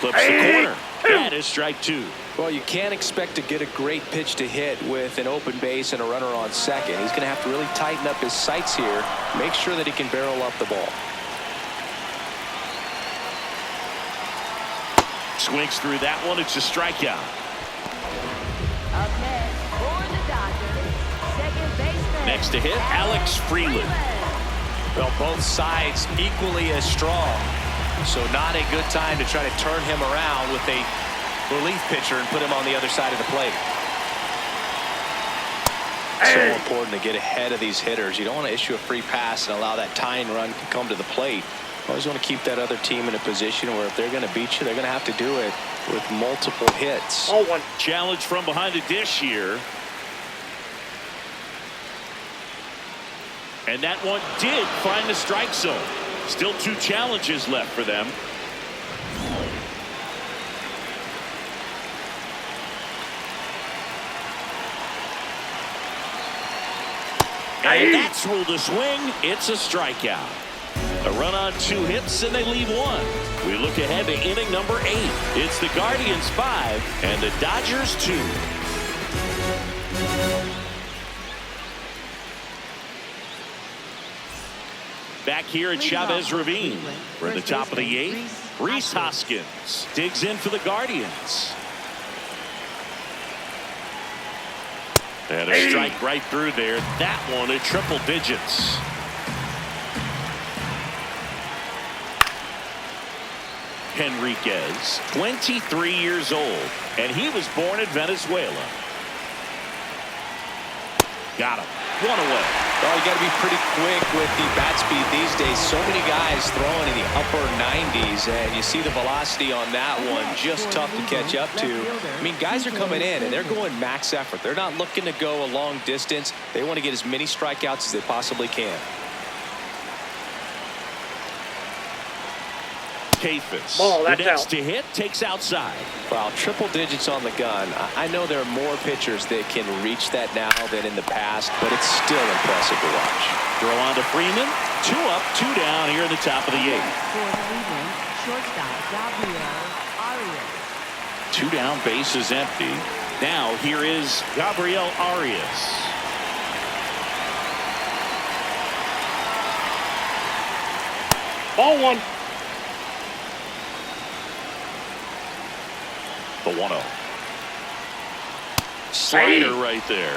Clips the corner. That is strike two. Well, you can't expect to get a great pitch to hit with an open base and a runner on second. He's going to have to really tighten up his sights here, make sure that he can barrel up the ball. Swings through that one. It's a strikeout. Up next for the Dodgers, second baseman. Next to hit, Alex Freeland. Well, both sides equally as strong. So not a good time to try to turn him around with a relief pitcher and put him on the other side of the plate. So important to get ahead of these hitters. You don't want to issue a free pass and allow that tying run to come to the plate. You always want to keep that other team in a position where if they're going to beat you, they're going to have to do it with multiple hits. Ball one. Challenge from behind the dish here. And that one did find the strike zone. Still two challenges left for them. And that's ruled a swing. It's a strikeout. A run on 2 hits, and they leave 1. We look ahead to inning number 8. It's the Guardians 5 and the Dodgers 2. Back here at Chavez Ravine. We're at the top of the 8th. Rhys Hoskins digs in for the Guardians. And a strike right through there. That one at triple digits. Henriquez, 23 years old, and he was born in Venezuela. Got him. One away. Well, you got to be pretty quick with the bat speed these days. So many guys throwing in the upper 90s, and you see the velocity on that one. Just tough to catch up to. I mean, guys are coming in, and they're going max effort. They're not looking to go a long distance. They want to get as many strikeouts as they possibly can. Kafis. Ball, the that's next out. to hit takes outside. Wow, triple digits on the gun. I know there are more pitchers that can reach that now than in the past, but it's still impressive to watch. Throw on to Freeman. 2 up, 2 down here in the top of the 8th. For Cleveland, shortstop Gabriel Arias. 2 down, base is empty. Now here is Gabriel Arias. Ball one. The 1-0. Slider right there.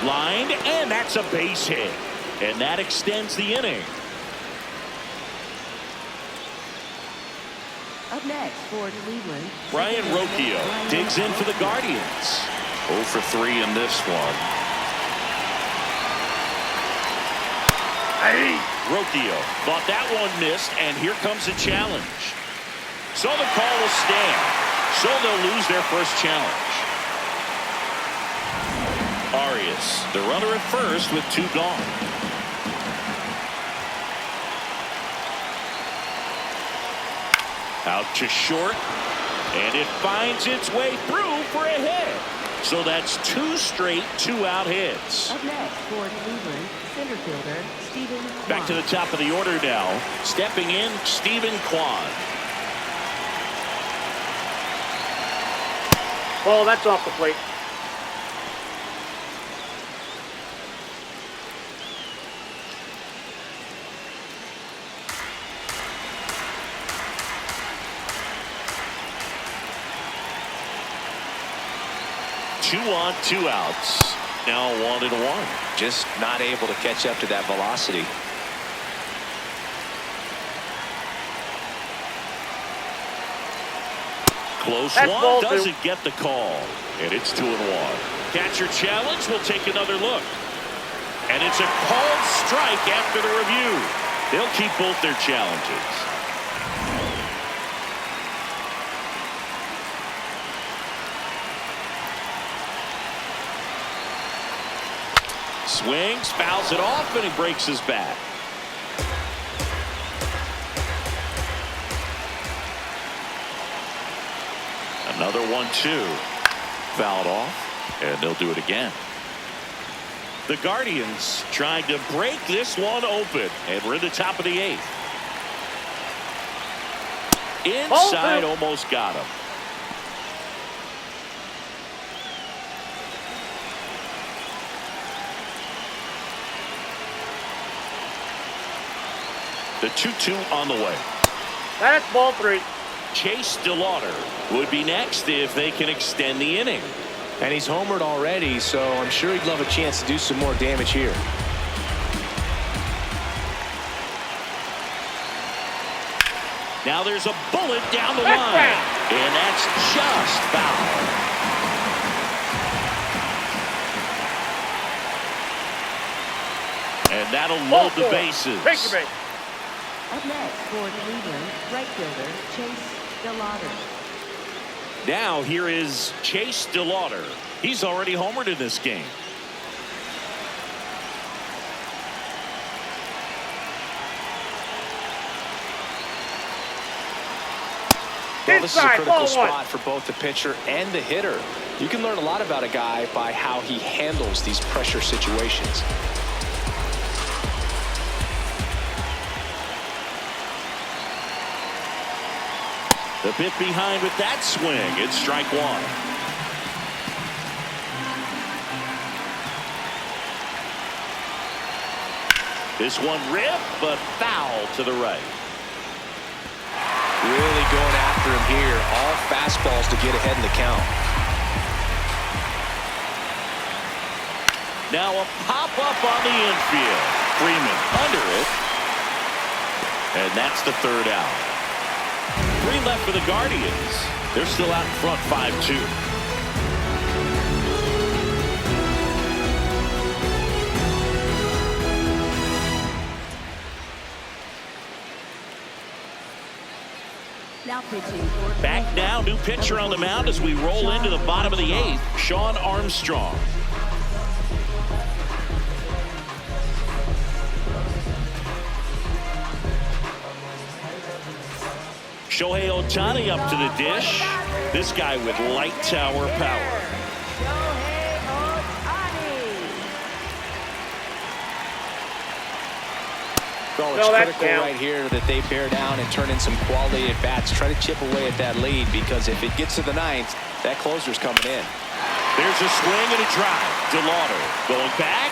Lined, and that's a base hit. And that extends the inning. Up next for Cleveland, Brian Rocchio digs in for the Guardians. 0 for 3 in this one. Rocchio thought that one missed, and here comes a challenge. So the call will stand. So they'll lose their first challenge. Arias, the runner at first with 2 gone. Out to short, and it finds its way through for a hit. So that's 2 straight 2-out hits. Up next for Cleveland, center fielder Stephen Kwan. Back to the top of the order now. Stepping in, Stephen Kwan. Ball, that's off the plate. Two on, 2 outs. Now 1-1. Just not able to catch up to that velocity. Close That's one, ball doesn't 2. get the call. And it's 2-1. Catcher challenge, we'll take another look. And it's a called strike after the review. They'll keep both their challenges. Swings, fouls it off, and he breaks his bat. Another 1-2. Fouled off. And they'll do it again. The Guardians trying to break this one open, and we're in the top of the 8th. Inside, almost got him. The 2-2 on the way. That's ball 3. Chase DeLauder would be next if they can extend the inning. And he's homered already, so I'm sure he'd love a chance to do some more damage here. Now there's a bullet down the line, and that's just foul. And that'll load the bases. Take your base. Up next for Cleveland, right fielder Chase DeLauder. Now here is Chase DeLauder. He's already homered in this game. Well, this is a Inside, critical ball 1. spot for both the pitcher and the hitter. You can learn a lot about a guy by how he handles these pressure situations. The bit behind with that swing. It's strike 1. This one ripped, but foul to the right. Really going after him here. All fastballs to get ahead in the count. Now a pop-up on the infield. Freeman under it. And that's the 3rd out. 3 left for the Guardians. They're still out in front 5-2. Now pitching for Back now, new pitcher on the mound as we roll into the bottom of the 8th, Sean Armstrong. Shohei Ohtani up to the dish. This guy with light tower power. Shohei Ohtani. Well, No, it's that's critical down. right here that they bear down and turn in some quality at bats. Try to chip away at that lead, because if it gets to the 9th, that closer's coming in. There's a swing and a drive. DeLauder going back,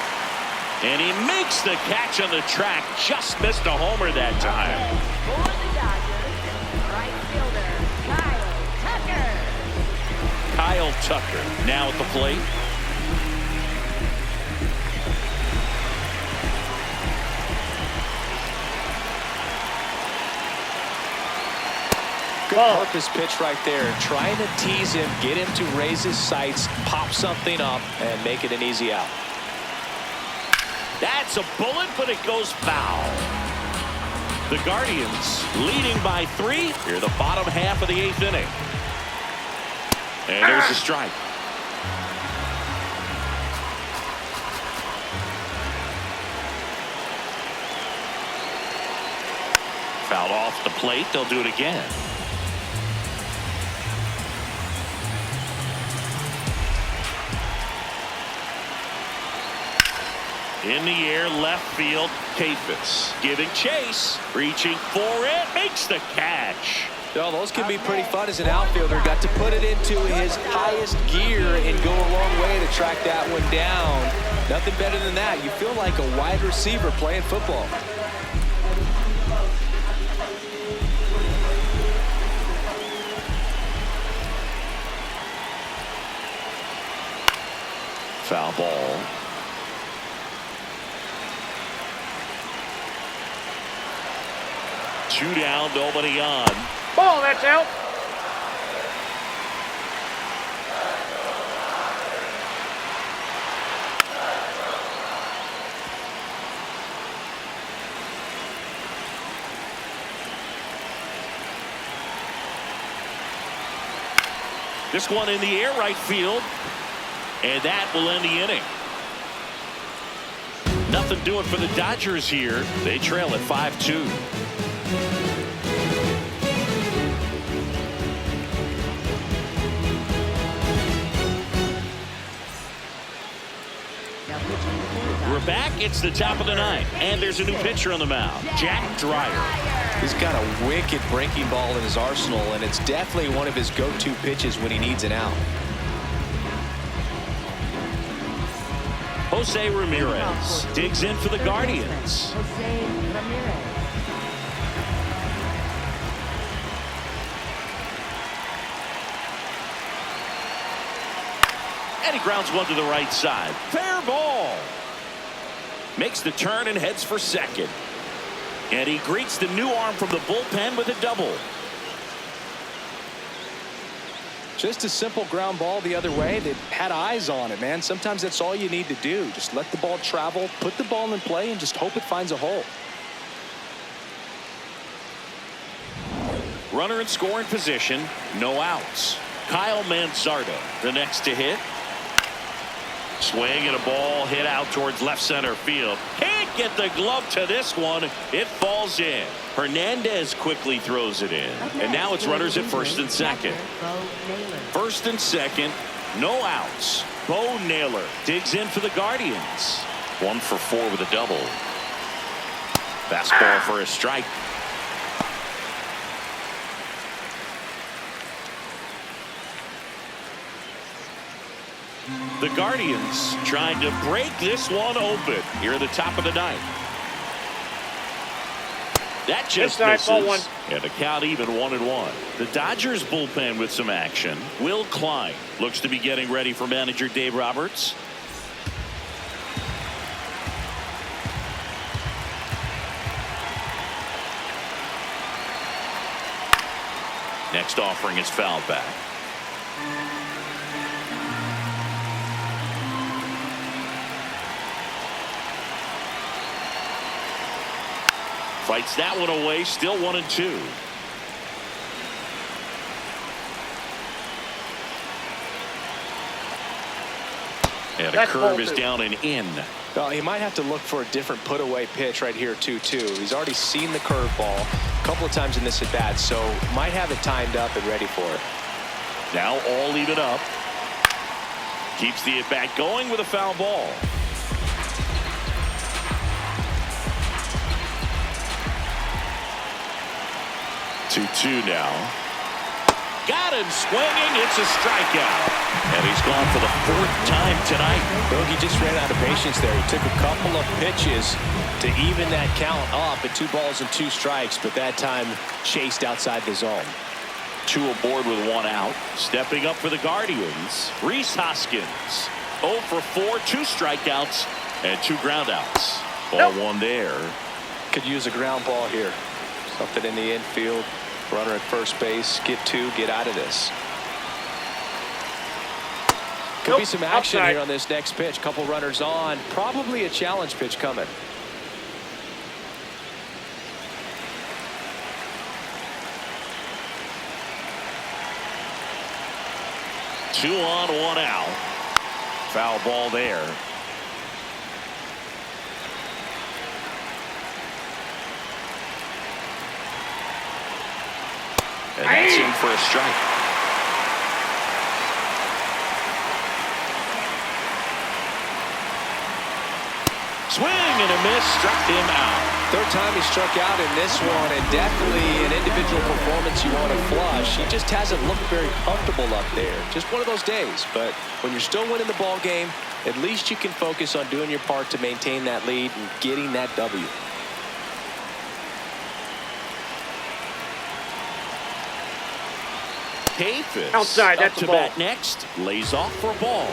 and he makes the catch on the track. Just missed a homer that time. For the Dodgers, right fielder Kyle Tucker. Kyle Tucker now at the plate. Good purpose pitch right there. Trying to tease him, get him to raise his sights, pop something up, and make it an easy out. That's a bullet, but it goes foul. The Guardians leading by 3 here, the bottom half of the 8th inning. And there's a strike. Fouled off the plate. They'll do it again. In the air, left field, Kafis giving chase, reaching for it, makes the catch. Well, those can be pretty fun as an outfielder. Got to put it into his highest gear and go a long way to track that one down. Nothing better than that. You feel like a wide receiver playing football. Foul ball. Two down, nobody on. Ball, that's out. This one in the air, right field. And that will end the inning. Nothing doing for the Dodgers here. They trail at 5-2. We're back. It's the top of the ninth, and there's a new pitcher on the mound, Jack Dreyer. He's got a wicked breaking ball in his arsenal, and it's definitely one of his go-to pitches when he needs an out. Jose Ramirez digs in for the Guardians. Jose Ramirez. And he grounds one to the right side. Fair ball. Makes the turn and heads for second. And he greets the new arm from the bullpen with a double. Just a simple ground ball the other way that had eyes on it, man. Sometimes that's all you need to do. Just let the ball travel, put the ball in play, and just hope it finds a hole. Runner in scoring position, no outs. Kyle Manzardo, the next to hit. Swing and a ball hit out towards left center field. Can't get the glove to this one. It falls in. Hernandez quickly throws it in. And now it's runners at first and second. First and second, no outs. Bo Naylor digs in for the Guardians. 1 for 4 with a double. Fastball for a strike. The Guardians trying to break this one open here at the top of the ninth. That just misses. And the count even 1-1. The Dodgers bullpen with some action. Will Klein looks to be getting ready for manager Dave Roberts. Next offering is fouled back. Fights that one away, still 1-2. And a curve is down and in. Well, he might have to look for a different put-away pitch right here, too. He's already seen the curveball a couple of times in this at-bat, so might have it timed up and ready for it. Now all even up. Keeps the at-bat going with a foul ball. 2-2 now. Got him swinging. It's a strikeout. And he's gone for the 4th time tonight. Bogey just ran out of patience there. He took a couple of pitches to even that count up at 2 balls and 2 strikes, but that time chased outside the zone. 2 aboard with 1 out. Stepping up for the Guardians, Rhys Hoskins. 0 for 4, 2 strikeouts, and 2 groundouts. Ball 1 there. Could use a ground ball here. Something in the infield. Runner at first base. Get 2. Get out of this. Could be some action here on this next pitch. Couple runners on. Probably a challenge pitch coming. Two on, 1 out. Foul ball there. And that's in for a strike. Swing and a miss, struck him out. 3rd time he struck out in this one, and definitely an individual performance you want to flush. He just hasn't looked very comfortable up there. Just one of those days. But when you're still winning the ball game, at least you can focus on doing your part to maintain that lead and getting that W. Kayfus outside, up that's to a ball. bat next, lays off for a ball.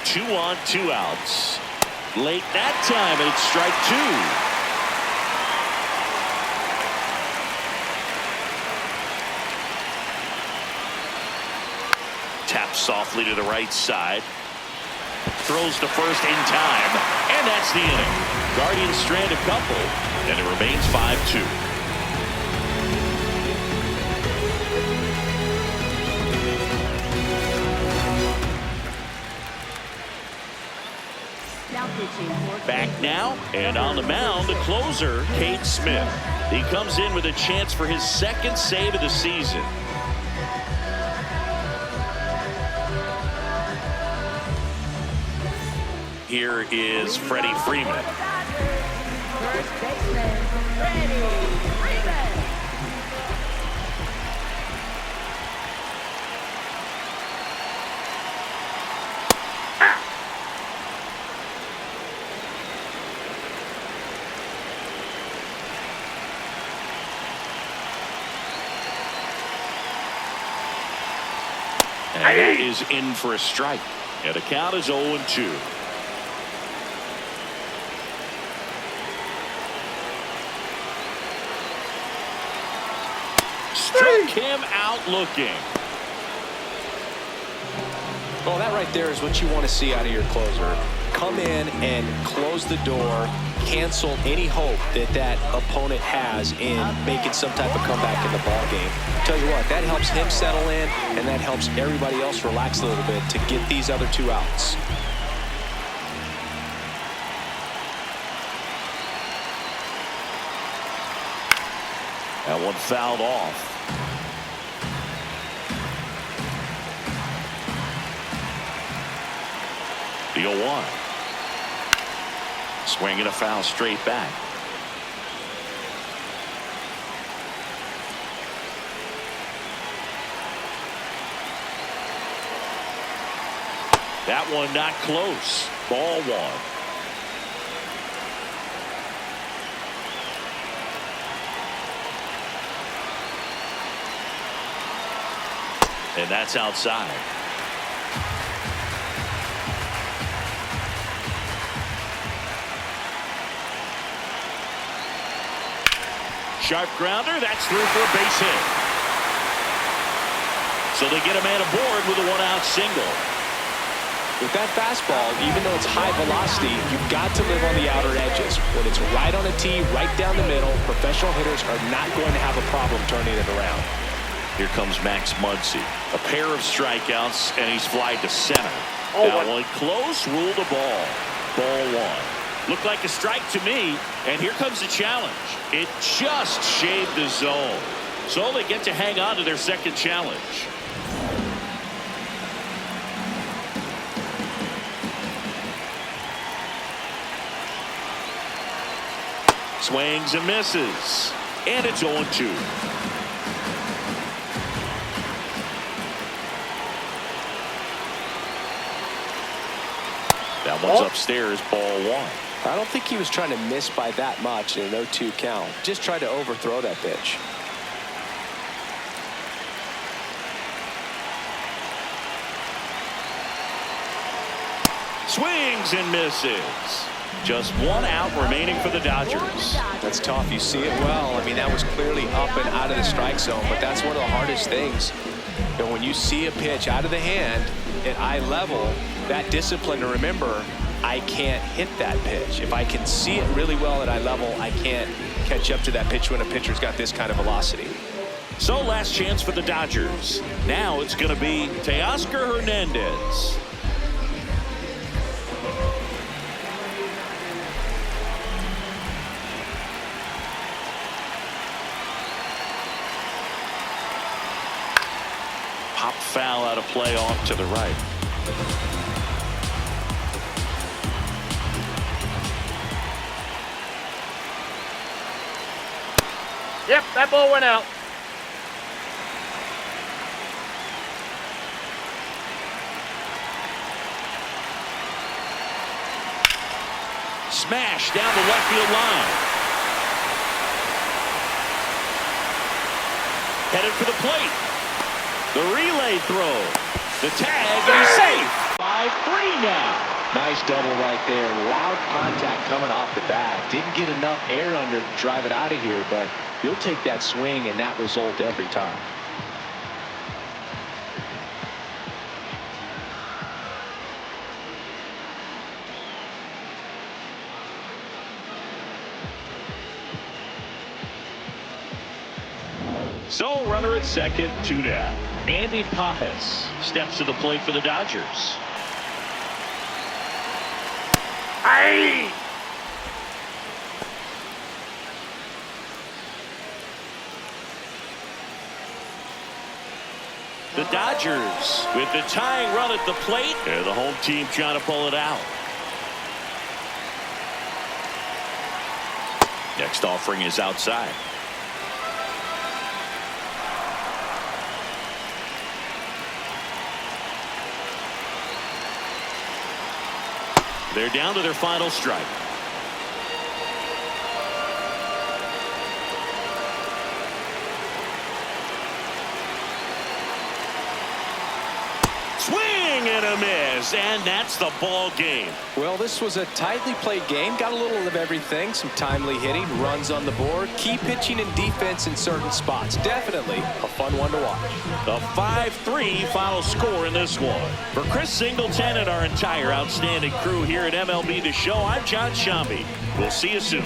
Two on, 2 outs. Late that time, and it's strike 2. Taps softly to the right side. Throws to first in time. And that's the inning. Guardians strand a couple. And it remains 5-2. Now pitching for Back now, and on the mound, the closer, Cade Smith. He comes in with a chance for his second save of the season. Here is Freddie Freeman. first baseman, Freddie Freeman. And that is in for a strike. And the count is 0-2. Struck him out looking. Well, that right there is what you want to see out of your closer. Come in and close the door, cancel any hope that that opponent has in making some type of comeback in the ball game. Tell you what, that helps him settle in, and that helps everybody else relax a little bit to get these other two outs. That one fouled off. The 0-1. Swinging a foul straight back. That one not close. Ball one. And that's outside. Sharp grounder, that's through for a base hit. So they get a man aboard with a one-out single. With that fastball, even though it's high velocity, you've got to live on the outer edges. When it's right on a tee, right down the middle, professional hitters are not going to have a problem turning it around. Here comes Max Muncy. A pair of strikeouts, and he's flied to center. That one close, ruled a ball. Ball one. Looked like a strike to me, and here comes the challenge. It just shaved the zone. So they get to hang on to their second challenge. Swings and misses. And it's 0-2. That one's upstairs, ball one. I don't think he was trying to miss by that much in an 0-2 count. Just tried to overthrow that pitch. Swings and misses. Just one out remaining for the Dodgers. That's tough. You see it well. I mean, that was clearly up and out of the strike zone, but that's one of the hardest things. You know, when you see a pitch out of the hand at eye level, that discipline to remember, I can't hit that pitch. If I can see it really well at eye level, I can't catch up to that pitch when a pitcher's got this kind of velocity. So last chance for the Dodgers. Now it's going to be Teoscar Hernandez. Pop foul out of play off to the right. Yep, that ball went out. Smash down the left field line. Headed for the plate. The relay throw. The tag, and he's safe. 5-3 now. Nice double right there. Loud contact coming off the bat. Didn't get enough air under to drive it out of here, but you'll take that swing and that result every time. So runner at second, 2 down. Andy Pappas steps to the plate for the Dodgers. Hey! The Dodgers with the tying run at the plate. And the home team trying to pull it out. Next offering is outside. They're down to their final strike. Swing and a miss, and that's the ball game. Well, this was a tightly played game. Got a little of everything. Some timely hitting, runs on the board, key pitching and defense in certain spots. Definitely a fun one to watch. The 5-3 final score in this one. For Chris Singleton and our entire outstanding crew here at MLB The Show, I'm John Shambi. We'll see you soon.